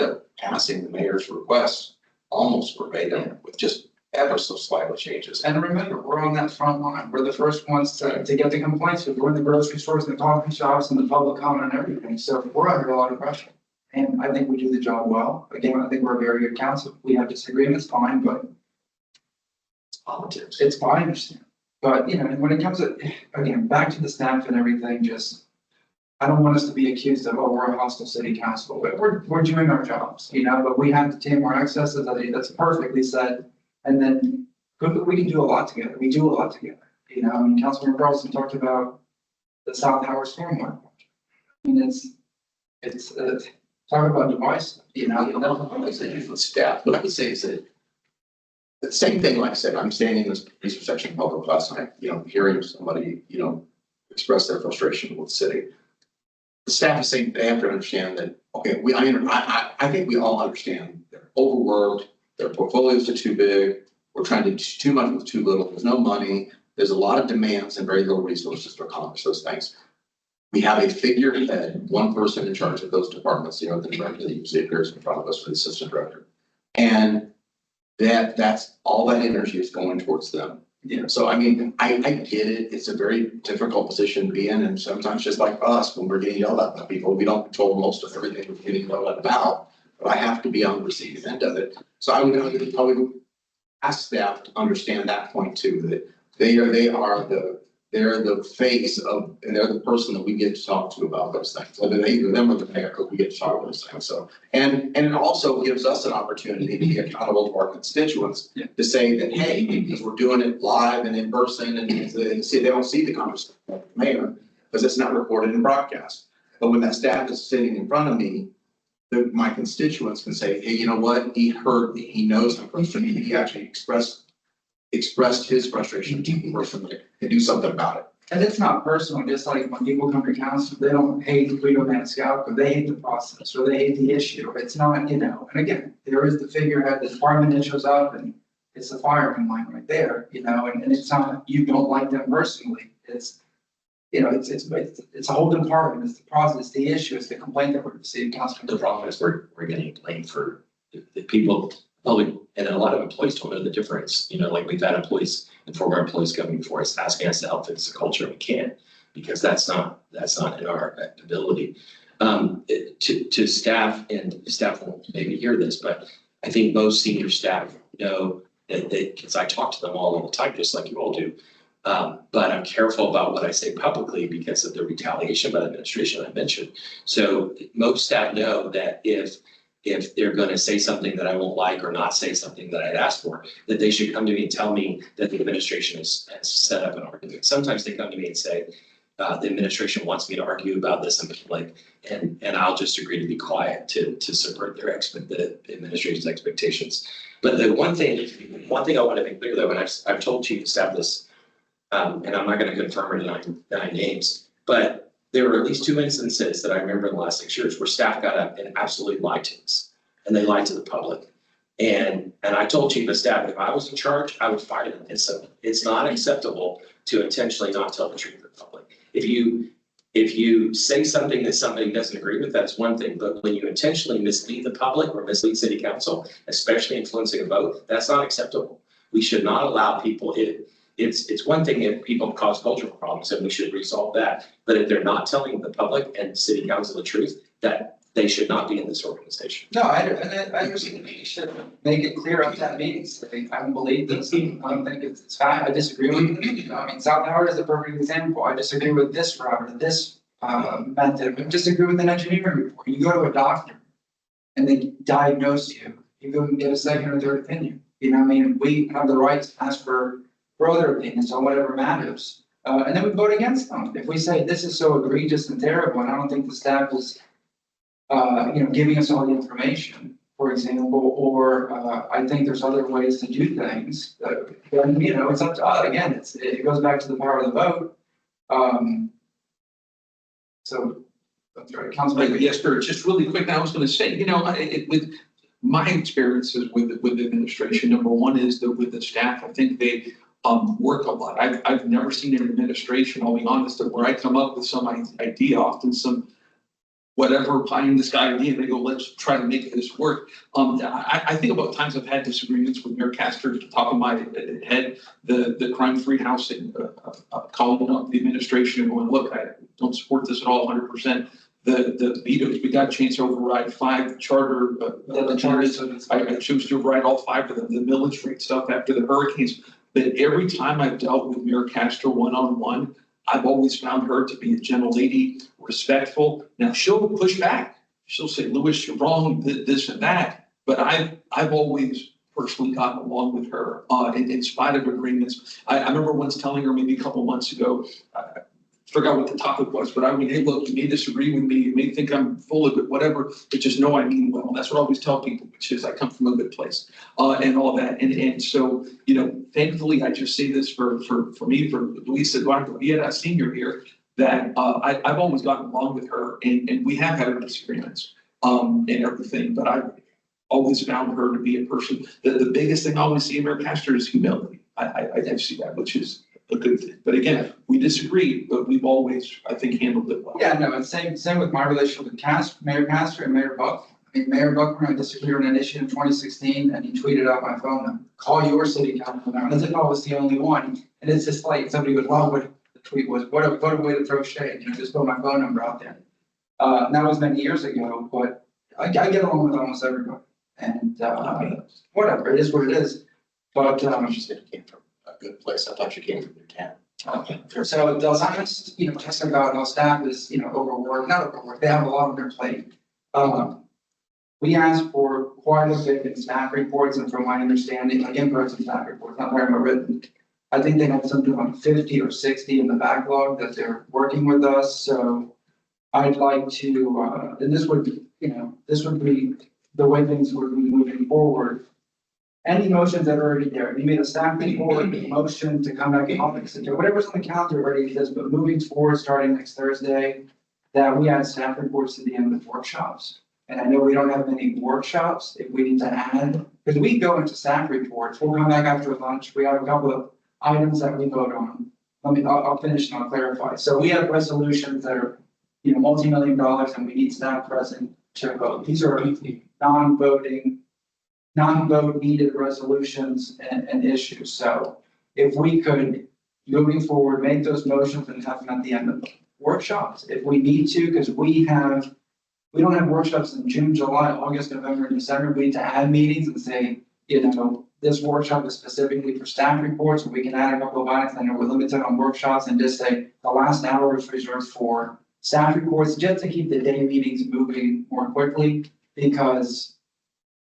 up passing the mayor's request almost verbatim with just ever so slightly changes. And remember, we're on that front line. We're the first ones to get the complaints. We're in the grocery stores, and the coffee shops, and the public comment and everything. So we're under a lot of pressure. And I think we do the job well. Again, I think we're a very good council. We have disagreements, fine, but It's politics. it's fine, I understand. But, when it comes to, again, back to the staff and everything, I don't want us to be accused of, we're a hostile city council, but we're doing our jobs, but we have to tame our excesses. I think that's perfectly said. And then we can do a lot together. We do a lot together. Councilman Carlson talked about the South Howard Stormwater project. I mean, it's talk about divisive, I say with staff, what I would say is that the same thing, like I said, I'm standing in this research section of public last night, hearing somebody, express their frustration with the city. The staff is saying they have to understand that, okay, I think we all understand they're overworked, their portfolios are too big, we're trying to do too much with too little, there's no money, there's a lot of demands and very little resources to accomplish those things. We have a figurehead, one person in charge of those departments, the director that usually appears in front of us for the assistant director. And that's all that energy is going towards them. So I mean, I get it. It's a very difficult position to be in. And sometimes just like us, when we're getting yelled at by people, we don't control most of everything we're getting yelled at about, but I have to be on the receiving end of it. So I would ask staff to understand that point too, that they're the face of, and they're the person that we get to talk to about those things, whether they either them or the mayor, we get to talk about those things. So, and it also gives us an opportunity to be accountable to our constituents to say that, hey, because we're doing it live and in person and they don't see the conversation with the mayor because it's not recorded and broadcast. But when that staff is sitting in front of me, my constituents can say, hey, you know what? He heard me. He knows I'm frustrated. He actually expressed his frustration to me personally and do something about it. And it's not personal, just like when people come to council, they don't hate the Freedom Man Scout, but they hate the process or they hate the issue. It's not, and again, there is the figurehead, the department that shows up and it's the firing line right there, and it's not, you don't like them personally. It's, it's a whole department. It's the process, the issue, it's the complaint that we're receiving. The problem is we're getting blamed for the people, public, and a lot of employees don't know the difference. Like we've had employees and former employees coming before us asking us to help fix the culture. We can't, because that's not in our ability. To staff, and staff won't maybe hear this, but I think most senior staff know that because I talk to them all the time, just like you all do. But I'm careful about what I say publicly because of the retaliation by the administration I mentioned. So most staff know that if if they're gonna say something that I won't like or not say something that I'd asked for, that they should come to me and tell me that the administration has set up an argument. Sometimes they come to me and say, the administration wants me to argue about this in public, and I'll just agree to be quiet to subvert the administration's expectations. But the one thing I want to make clear though, and I've told Chief of Staff this, and I'm not gonna confirm or deny names, but there were at least 2 instances that I remember in the last 6 years where staff got up and absolutely lied to us, and they lied to the public. And I told Chief of Staff, if I was in charge, I would fire them. And so it's not acceptable to intentionally not tell the truth to the public. If you say something that somebody doesn't agree with, that's one thing, but when you intentionally mislead the public or mislead city council, especially influencing a vote, that's not acceptable. We should not allow people, it's one thing if people cause cultural problems and we should resolve that. But if they're not telling the public and city council the truth, that they should not be in this organization. No, I understand. You should make it clear at that meeting. Say, I don't believe this. I don't think it's fine. I disagree with it. I mean, South Howard is a perfect example. I disagree with this route or this method. I disagree with an engineering report. You go to a doctor and they diagnose you. You go and get a second or third opinion. You know what I mean? We have the right to ask for other opinions on whatever matters. And then we vote against them. If we say this is so egregious and terrible, and I don't think the staff is giving us all the information, for example, or I think there's other ways to do things. Then, it's up to us. Again, it goes back to the power of the vote. So, that's right, Councilman. Yes, sir. Just really quick, I was going to say, with my experiences with administration, number one is that with the staff, I think they work a lot. I've never seen an administration, I'll be honest, where I come up with some idea, often some whatever pie in the sky idea, and they go, let's try to make this work. I think about times I've had disagreements with Mayor Castor, at the top of my head, the crime-free housing, calling up the administration and going, look, I don't support this at all 100%. The vetoes, we got a chance to override 5 charter. The charters. I chose to override all 5 of them, the millage rate stuff after the hurricanes. But every time I've dealt with Mayor Castro one-on-one, I've always found her to be a gentle lady, respectful. Now she'll push back. She'll say, Louis, you're wrong, this and that. But I've always personally gotten along with her in spite of agreements. I remember once telling her maybe a couple months ago, I forgot what the topic was, but I mean, hey, look, you may disagree with me, you may think I'm full of it, whatever, but just know I mean well. That's what I always tell people, which is I come from a good place and all that. And so, thankfully, I just say this for me, for Luis Eduardo Vieira Senior here, that I've always gotten along with her and we have had our disagreements and everything, but I've always found her to be a person. The biggest thing I always see in Mayor Castor is humility. I see that, which is a good thing. But again, we disagree, but we've always, I think, handled it well. Yeah, no, and same with my relationship with Mayor Castor and Mayor Buck. I mean, Mayor Buckner, I disagreed on an issue in 2016, and he tweeted out my phone number, call your city council now, as if I was the only one. And it's just like somebody would love what the tweet was, what a way to throw shade, just put my phone number out there. That was many years ago, but I get along with almost everybody. And whatever, it is what it is. But She said you came from a good place. I thought you came from Newtown. so the last, just about how staff is, overworked, not overworked, they have a lot on their plate. We asked for quite a bit in staff reports, and from my understanding, like in-person staff reports, not very much written. I think they have something like 50 or 60 in the backlog that they're working with us, so I'd like to, and this would be, this would be the way things would be moving forward. Any motions that are already there, you made a staff report, a motion to come back in August, whatever's on the calendar already exists, but moving forward, starting next Thursday, that we add staff reports to the end of workshops. And I know we don't have many workshops if we need to add, because we go into staff reports, we'll come back after lunch, we have a couple of items that we vote on. I'll finish and I'll clarify. So we have resolutions that are, multi-million dollars and we need staff present to vote. These are non-vote needed resolutions and issues. So if we could, moving forward, make those motions and have them at the end of the workshops, if we need to, because we don't have workshops in June, July, August, November, and December. We need to add meetings and say, this workshop is specifically for staff reports, and we can add a couple of items. I know we're limited on workshops and just say the last hour is reserved for staff reports, just to keep the day meetings moving more quickly. because,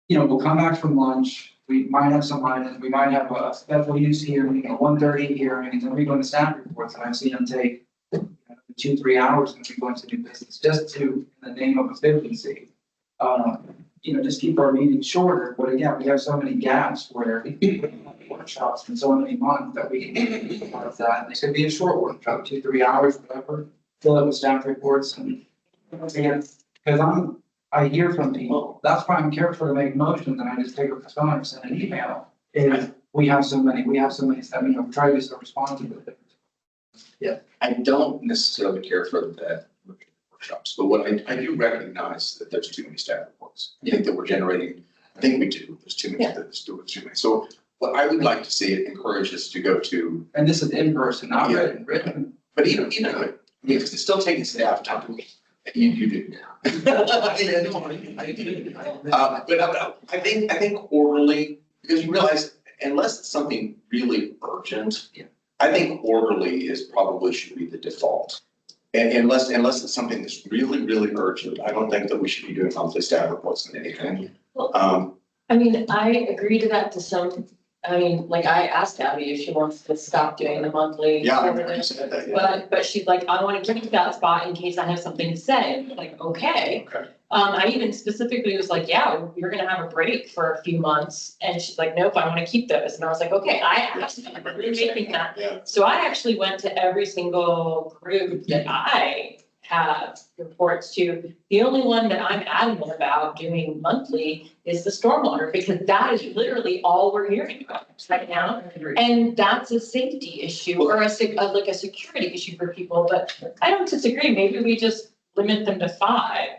you know, we'll come back from lunch, we might have some items, we might have a special use hearing, a 1:30 hearing, and then we go into staff reports, and I've seen them take 2-3 hours and we go into new business, just to, in the name of efficiency. You know, just keep our meetings shorter, but again, we have so many gaps where workshops in so many months that we can part of that, and it could be a short workshop, 2-3 hours, whatever, fill it with staff reports and again, because I hear from people, that's why I'm careful to make motions, and I just take up the phone or send an email, is we have so many, I mean, try to be so responsive with it. I don't necessarily care for that workshops, but what I do recognize that there's too many staff reports. I think that we're generating, I think we do, there's too many, there's too many. So what I would like to see it encourage us to go to, And this is in person, not Yeah. written. but even, because it's still taking staff time. You do. But I think quarterly, because you realize unless it's something really urgent. Yeah. I think quarterly probably should be the default. And unless it's something that's really, really urgent, I don't think that we should be doing monthly staff reports on anything. I mean, I agree to that to some, I mean, like I asked Abby if she wants to stop doing the monthly. Yeah, I remember you said that, yeah. But she's like, I want to keep that spot in case I have something to say. I'm like, okay. Okay. I even specifically was like, yeah, you're gonna have a break for a few months. And she's like, nope, I want to keep those. And I was like, okay, I asked you, but you're making that. Yeah. So I actually went to every single group that I have reports to. The only one that I'm adamant about doing monthly is the stormwater, because that is literally all we're hearing about right now. And that's a safety issue or like a security issue for people, but I don't disagree. Maybe we just limit them to 5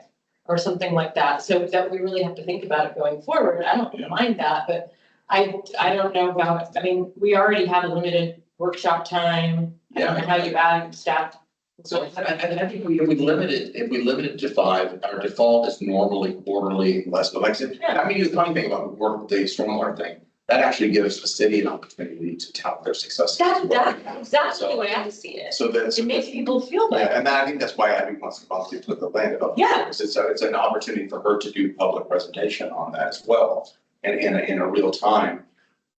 or something like that. So that we really have to think about it going forward. I don't mind that, but I don't know about, I mean, we already have a limited workshop time. I don't know how you add staff. So I think if we limit it to 5, our default is normally quarterly, less, but like I said, I mean, the funny thing about the stormwater thing, that actually gives the city an opportunity to tout their successes. As well. That's exactly the way I see it. So that's. It makes people feel better. Yeah, and I think that's why Abby wants to put the land up. Yeah. Because it's an opportunity for her to do public presentation on that as well, and in a real time.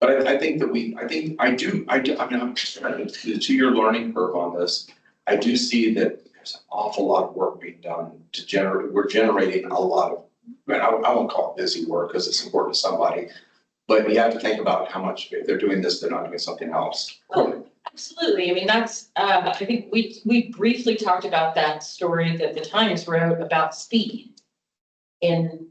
But I think that I do, I mean, I'm to your learning curve on this. I do see that there's an awful lot of work being done we're generating a lot of, I won't call it busy work because it's important to somebody. But you have to think about how much, if they're doing this, they're not doing something else. Oh, absolutely. I mean, that's, I think we briefly talked about that story that the Times wrote about speed in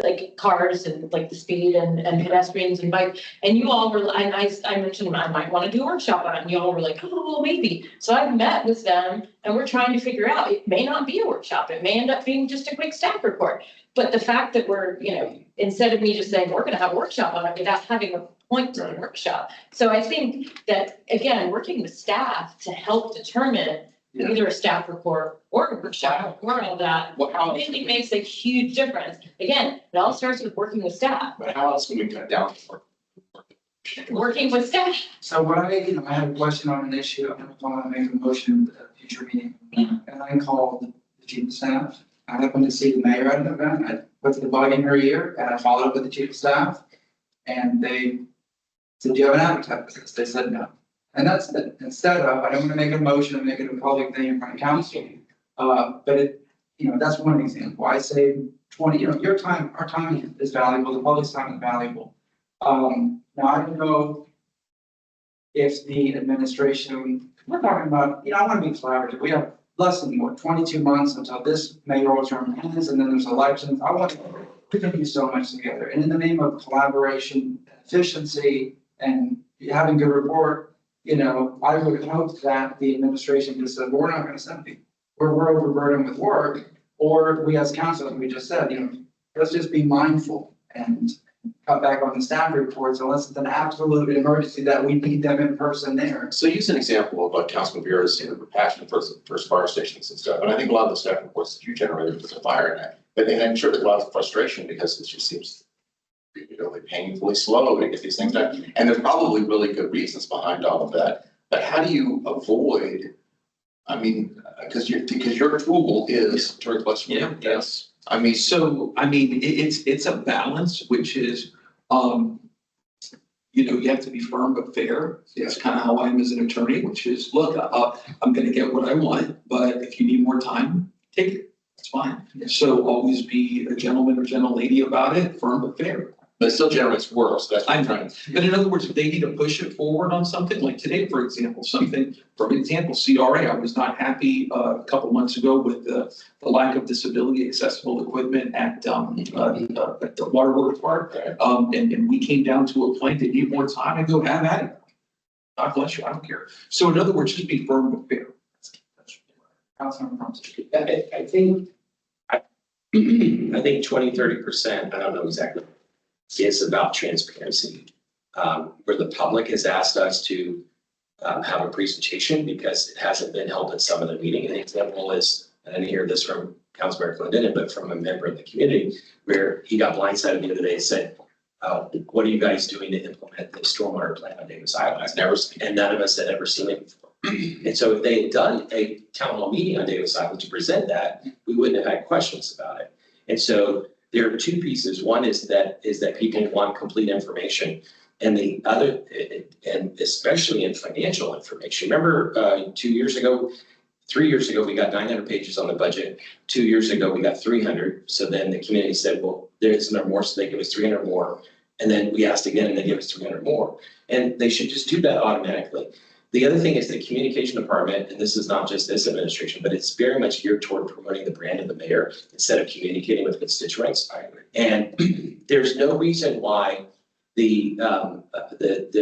like cars and like the speed and pedestrians and bike. And you all were, and I mentioned I might want to do a workshop on it, and you all were like, oh, well, maybe. So I've met with them and we're trying to figure out, it may not be a workshop. It may end up being just a quick staff report. But the fact that we're, instead of me just saying, we're going to have a workshop on it without having a point to the workshop. So I think that, again, working with staff to help determine either a staff report or a workshop or all that really makes a huge difference. Again, it all starts with working with staff. But how else can we cut down? Working with staff. So what I had a question on an issue, I want to make a motion at a future meeting, and I called the chief of staff. I happened to see the mayor at an event, I put the bug in her ear, and I followed up with the chief of staff. And they said, do you have an appetite for this? They said no. And that's it. Instead of, I don't want to make a motion and make it a public thing in front of council. But that's one example. I say 20, your time, our time is valuable, the public's time is valuable. Now, I don't know if the administration, we're talking about, I want to be collaborative. We have less than 22 months until this mayoral term ends, and then there's elections. We can do so much together. And in the name of collaboration, efficiency, and having good report, I would hope that the administration just said, we're not going to send people. We're overburdened with work, or we as council, as we just said, let's just be mindful and cut back on the staff reports unless it's an absolute emergency that we need them in person there. So use an example of Councilman Vera's passion for fire stations and stuff. And I think a lot of the staff reports that you generated was a fire in that. But then I'm sure there's a lot of frustration because it just seems painfully slow to get these things done. And there's probably really good reasons behind all of that. But how do you avoid, because your tool is to request. Yes. I mean, So, I mean, it's a balance, which is, you have to be firm but fair. It's kind of how I am as an attorney, which is, look, I'm gonna get what I want, but if you need more time, take it. It's fine. So always be a gentleman or gentlelady about it, firm but fair. but it still generates work, so that's what I'm trying to. But in other words, if they need to push it forward on something, like today, for example, CRA, I was not happy a couple months ago with the lack of disability accessible equipment at the Waterworks Park. And we came down to a point that need more time and go have at it. God bless you, I don't care. So in other words, just be firm but fair. Councilman Thompson. I think, I think 20-30%, I don't know exactly, is about transparency. Where the public has asked us to have a presentation because it hasn't been held at some of the meeting. An example is, and I didn't hear this from Councilmember Clendenin, but from a member of the community where he got blindsided the other day and said, what are you guys doing to implement the stormwater plan on Davis Island? I've never seen, and none of us had ever seen it before. And so if they had done a town hall meeting on Davis Island to present that, we wouldn't have had questions about it. And so there are two pieces. One is that people want complete information. And the other, and especially in financial information. Remember 2 years ago, 3 years ago, we got 900 pages on the budget. 2 years ago, we got 300. So then the community said, well, there isn't there more, so they give us 300 more. And then we asked again and they give us 300 more. And they should just do that automatically. The other thing is the communication department, and this is not just this administration, but it's very much geared toward promoting the brand of the mayor instead of communicating with constituents. And there's no reason why the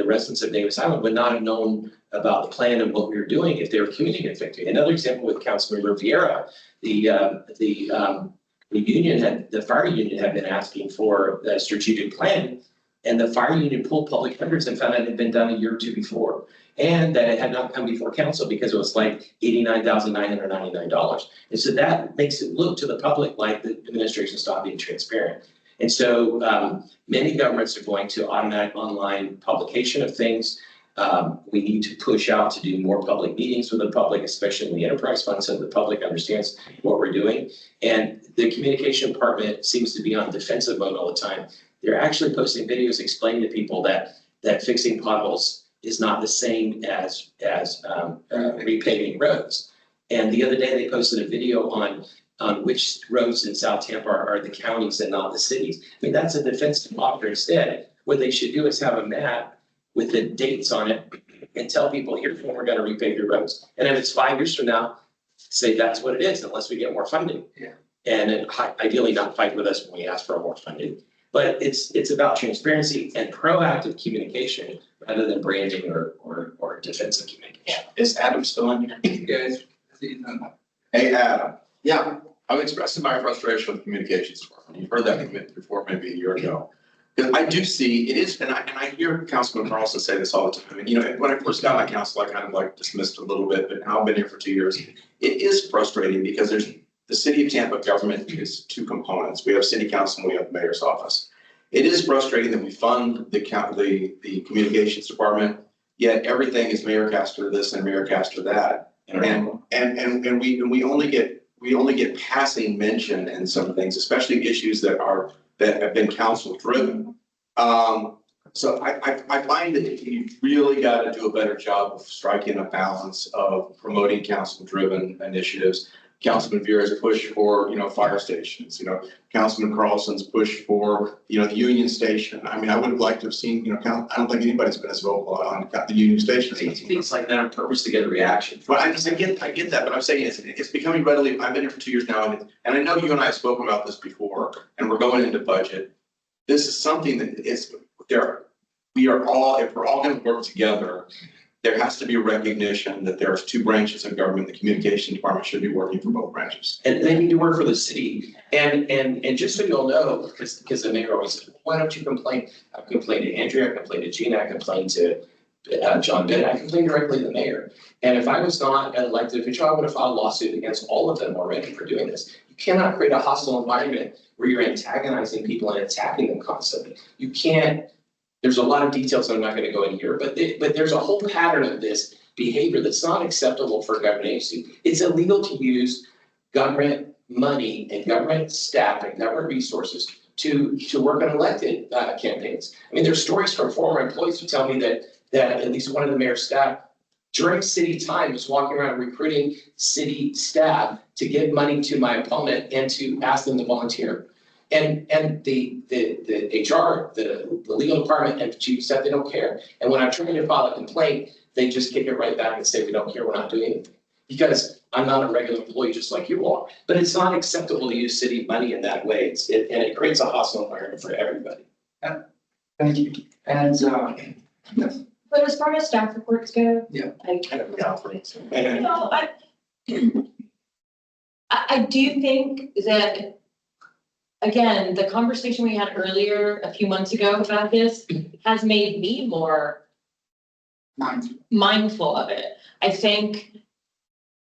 residents of Davis Island would not have known about the plan and what we were doing if they were communicating effectively. Another example with Councilmember Vieira, the fire union had been asking for the strategic plan, and the fire union pulled public records and found out it had been done a year or two before, and that it had not come before council because it was like $89,999. And so that makes it look to the public like the administration stopped being transparent. And so many governments are going to automatic online publication of things. We need to push out to do more public meetings with the public, especially in the enterprise fund, so the public understands what we're doing. And the communication department seems to be on defensive mode all the time. They're actually posting videos explaining to people that fixing potholes is not the same as repaving roads. And the other day they posted a video on which roads in South Tampa are the counties and not the cities. I mean, that's a defensive posture. Instead, what they should do is have a map with the dates on it and tell people, here's when we're gonna repave your roads. And if it's 5 years from now, say that's what it is, unless we get more funding. Yeah. And then ideally not fight with us when we ask for more funding. But it's about transparency and proactive communication rather than branding or defensive communication. Is Adam still on here? Guys, Hey, Adam. Yeah, I'm expressing my frustration with the communications department. You've heard that before, maybe a year ago. Because I do see it is, and I hear Councilman Carlson say this all the time. And when I first got on council, I kind of like dismissed it a little bit, but now I've been here for 2 years. It is frustrating because the city of Tampa government is two components. We have city council and we have the mayor's office. It is frustrating that we fund the communications department, yet everything is Mayor Castor this and Mayor Castor that. And we only get passing mention in some things, especially issues that have been council driven. So I find that you really got to do a better job of striking a balance of promoting council driven initiatives. Councilman Vieira's push for, fire stations, Councilman Carlson's push for, the Union Station. I mean, I would have liked to have seen, I don't think anybody's been as vocal on the Union Station. Things like that on purpose to get a reaction. Well, I get that, but I'm saying it's becoming readily, I've been here for 2 years now, and I know you and I have spoken about this before, and we're going into budget. This is something that if we're all going to work together, there has to be a recognition that there's two branches of government. The communication department should be working for both branches. And they need to work for the city. And just so you'll know, because the mayor always said, why don't you complain? I've complained to Andrea, I complained to Gina, I complained to John Bennett, I complained directly to the mayor. And if I was not an elected official, I would have filed a lawsuit against all of them already for doing this. You cannot create a hostile environment where you're antagonizing people and attacking them constantly. You can't. There's a lot of details that I'm not going to go in here, but there's a whole pattern of this behavior that's not acceptable for a government agency. It's illegal to use government money and government staff and government resources to work on elected campaigns. I mean, there's stories from former employees who tell me that at least one of the mayor's staff during city time was walking around recruiting city staff to give money to my opponent and to ask them to volunteer. And the HR, the legal department and chief said they don't care. And when I'm trying to file a complaint, they just kick it right back and say, we don't care, we're not doing anything. Because I'm not a regular employee just like you are. But it's not acceptable to use city money in that way. And it creates a hostile environment for everybody. Thank you. And, yes, But as far as staff reports go. Yeah. I do think that, again, the conversation we had earlier a few months ago about this has made me more mindful of it. I think,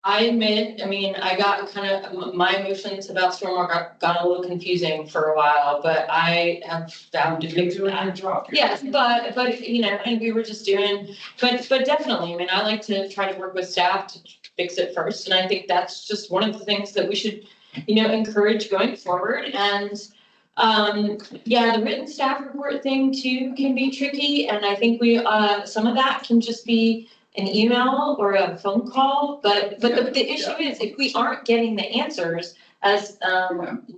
I admit, I mean, I got kind of, my emotions about stormwater got a little confusing for a while, but I have found to fix that. job. Yes, but, you know, and we were just doing, but definitely, I mean, I like to try to work with staff to fix it first, and I think that's just one of the things that we should, you know, encourage going forward, and yeah, the written staff report thing too can be tricky, and I think we, some of that can just be an email or a phone call, but the issue is, if we aren't getting the answers, as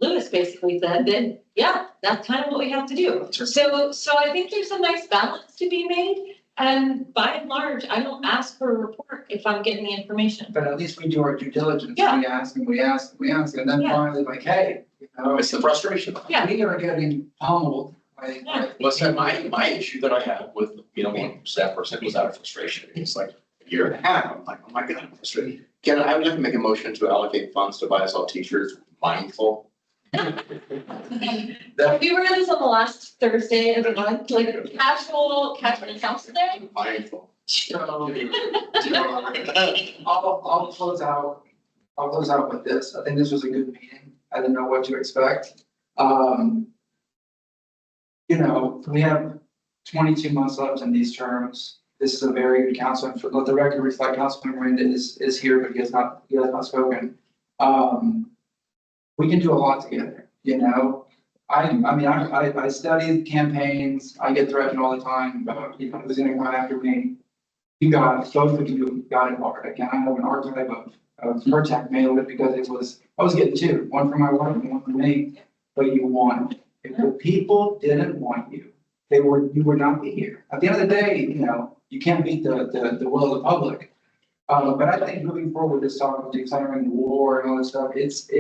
Lewis basically said, then yeah, that's kind of what we have to do. So I think there's a nice balance to be made, and by and large, I don't ask for a report if I'm getting the information. But at least we do our due diligence. Yeah. We ask and we ask and we ask, and then Yeah. finally like, hey, you know, It's the frustration. Yeah. we are getting pummeled by. Yeah. Well, so my issue that I have with, you know, one staff person was out of frustration. It's like a year and a half. I'm like, oh my God, I'm frustrated. I would like to make a motion to allocate funds to buy us all t-shirts, mindful. We were this on the last Thursday of the month, like casual council day. Mindful. So, I'll close out with this. I think this was a good meeting. I didn't know what to expect. You know, we have 22 months left in these terms. This is a very good council. And let the record reflect, Councilman Miranda is here, but he has not spoken. We can do a lot together, you know? I mean, I study campaigns. I get threatened all the time about, you know, who's gonna come after me. You guys, both of you got it hard. Again, I have an archive of Mertech mailed it because I was getting two, one for my wife and one for me, but you won. If the people didn't want you, you would not be here. At the end of the day, you know, you can't beat the will of the public. But I think moving forward, this talk of declaring the war and all this stuff, it's,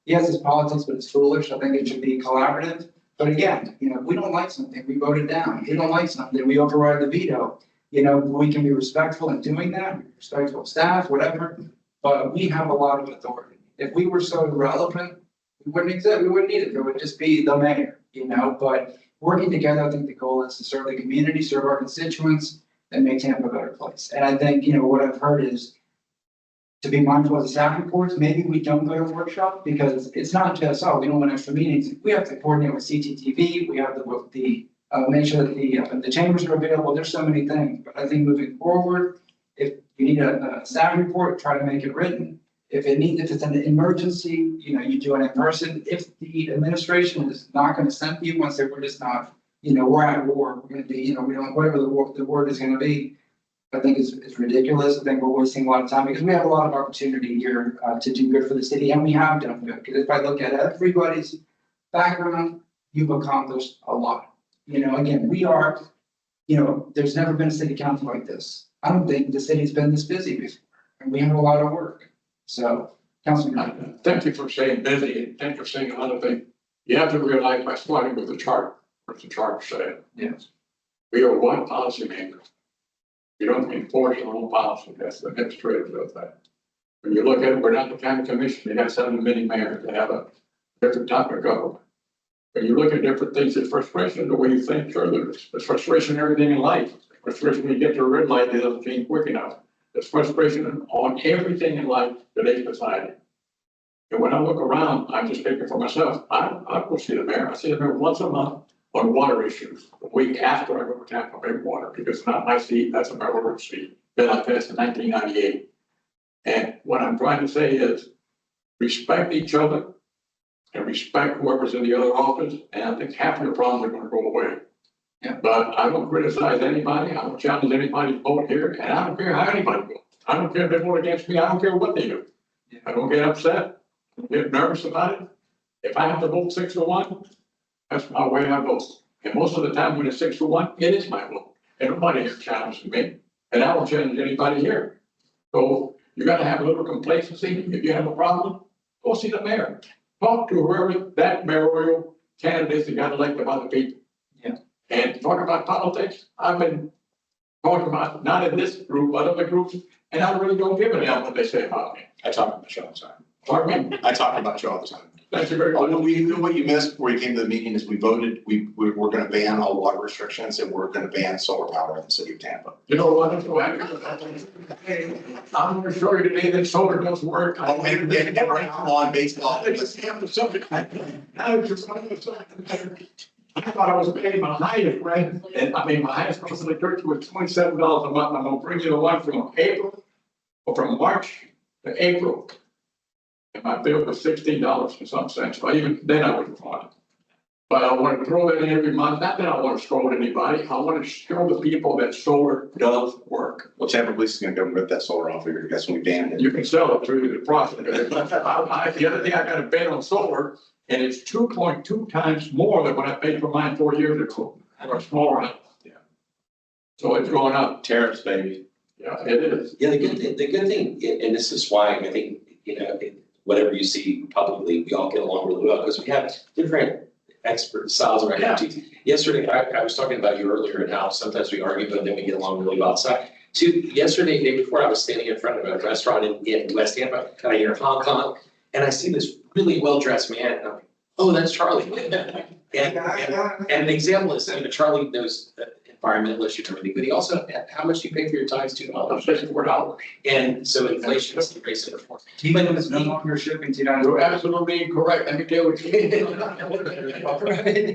yes, it's politics, but it's foolish. I think it should be collaborative. But again, you know, if we don't like something, we vote it down. If we don't like something, we override the veto. You know, we can be respectful in doing that, respectful of staff, whatever, but we have a lot of authority. If we were so irrelevant, we wouldn't exist, we wouldn't need it. It would just be the mayor, you know, but working together, I think the goal is to serve the community, serve our constituents, and make Tampa a better place. And I think, you know, what I've heard is to be mindful of the staff reports. Maybe we don't go to workshop because it's not just, oh, we don't want extra meetings. We have to coordinate with CTTV. We have the make sure that the chambers are available. There's so many things, but I think moving forward, if you need a staff report, try to make it written. If it's an emergency, you know, you do it in person. If the administration is not going to send you, once we're just not, you know, we're at war, we're going to be, you know, we don't, whatever the word is going to be, I think it's ridiculous. I think we're wasting a lot of time because we have a lot of opportunity here to do good for the city, and we have done good. Because if I look at everybody's background, you've accomplished a lot. You know, again, we are, you know, there's never been a city council like this. I don't think the city's been this busy before, and we have a lot of work. So, Councilman. Thank you for saying busy, and thank you for saying another thing. You have to realize by starting with the chart, what the chart said. Yes. We are one policymaker. You don't enforce your own policy, that's the administrative does that. When you look at it, we're not the county commission, they have 7 many mayors, they have a different type of government. When you look at different things, it's frustration, the way you think, sure, there's frustration in everything in life. Frustration when you get to a red light, it doesn't change quick enough. There's frustration on everything in life, today's society. And when I look around, I'm just speaking for myself, I go see the mayor, I see the mayor once a month on water issues. The week after I go to Tampa Bay water, because it's not my seat, that's a railroad seat, that I passed in 1998. And what I'm trying to say is, respect each other and respect whoever's in the other office, and I think half of your problems are gonna go away. Yeah. But I don't criticize anybody, I don't challenge anybody's vote here, and I don't care how anybody votes. I don't care if they vote against me, I don't care what they do. Yeah. I don't get upset, I don't get nervous about it. If I have to vote 6-1, that's my way I vote. And most of the time when it's 6-1, it is my vote. And nobody here challenges me, and I don't challenge anybody here. So you gotta have a little complacency. If you have a problem, go see the mayor. Talk to whoever that mayoral candidate is that got elected by the people. Yeah. And talk about politics. I've been talking about, not in this group, but other groups, and I really don't give a damn what they say about me. I talk about you all the time. Pardon me? I talk about you all the time. Thank you very Oh, much. what you missed before you came to the meeting is we voted, we're gonna ban all water restrictions and we're gonna ban solar power in the city of Tampa. You know what? I'm so happy with that. I'm gonna show you today that solar does work. Oh, and right on baseball. Let's have the subject. Now you're running the subject. I thought I was paying my highest rent, and I mean, my highest cost of electricity was $27 a month. I'm gonna bring you the one from April, or from March to April. And my bill was $16 and some cents, but even then I was fine. But I want to throw it in every month, not that I want to scold anybody, I want to show the people that solar does work. Well, Tampa Police is gonna go rip that solar off of here, that's when we banned it. You can sell it through the process. The other day I got a ban on solar, and it's 2.2 times more than what I paid for mine 4 years ago, for a smaller house. Yeah. So it's going up, Tariffs, baby. yeah, it is. Yeah, the good thing, and this is why I think, whatever you see publicly, we all get along really well, because we have different expert styles of our expertise. Yesterday, I was talking about you earlier and how sometimes we argue, but then we get along really well outside. Yesterday, the day before, I was standing in front of a restaurant in West Tampa, kind of near Hong Kong, and I see this really well-dressed man, and I'm like, oh, that's Charlie. And an example is, Charlie knows environmental issues and everything, but he also, how much do you pay for your tithes? $2. $64. And so inflation is increasing. T-Mobile is no longer shipping to United You're States. absolutely correct, let me tell you.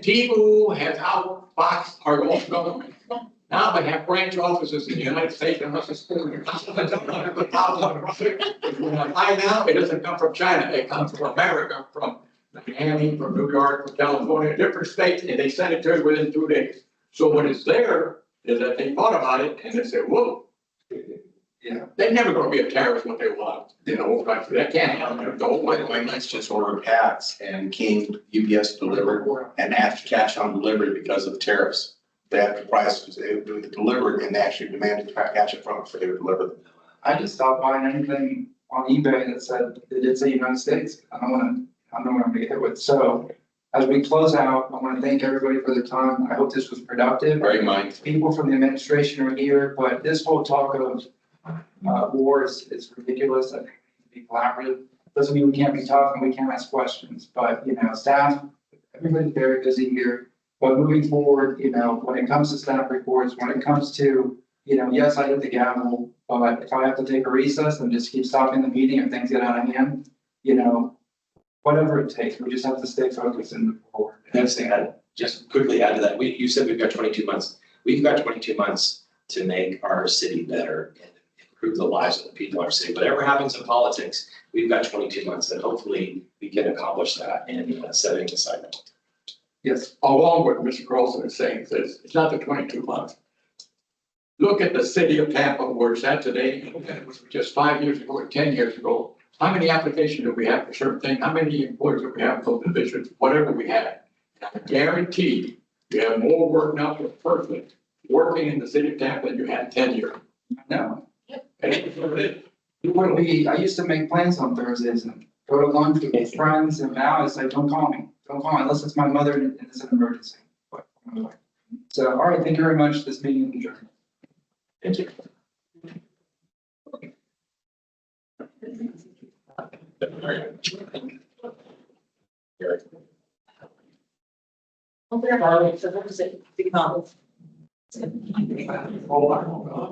People have outboxed our own government. Now they have branch offices in the United States, and us I now, it doesn't come from China, it comes from America, from Miami, from New York, from California, different states, and they send it to us within 2 days. So what is there is that they thought about it and they said, whoa. Yeah. They're never gonna be a tariff what they want, like, that can't happen, the whole By way. the way, let's just order hats and King UPS delivered and asked cash on delivery because of tariffs. They have the prices, they would do it delivered and they actually demanded cash up front before they would deliver them. I just stopped buying anything on eBay that said, it did say United States. I don't know what I'm gonna get hit with. So as we close out, I want to thank everybody for their time. I hope this was productive. Very mindful. People from the administration are here, but this whole talk of war is ridiculous. I think we need to be collaborative. Doesn't mean we can't be tough and we can't ask questions, but staff, everybody's very busy here. But moving forward, when it comes to staff reports, when it comes to, yes, I hit the gavel, but if I have to take a recess and just keep stopping the meeting if things get out of hand, whatever it takes, we just have to stay focused and move forward. Just quickly add to that, you said we've got 22 months. We've got 22 months to make our city better and improve the lives of the people in our city. Whatever happens in politics, we've got 22 months and hopefully we can accomplish that in setting aside. Yes. Along with Mr. Carlson is saying, it's not the 22 months. Look at the city of Tampa where it's at today, look at it was just 5 years ago or 10 years ago. How many applications do we have for certain things? How many employees do we have for divisions, whatever we have? I guarantee you have more work now per person working in the city of Tampa than you had 10 years. No. And it's what it is. You wouldn't be, I used to make plans on Thursdays and go to lunch with friends, and now it's like, don't call me unless it's my mother and it's an emergency. But, so, all right, thank you very much. This meeting is adjourned. Thank you. Okay, so what is it? Oh, my God.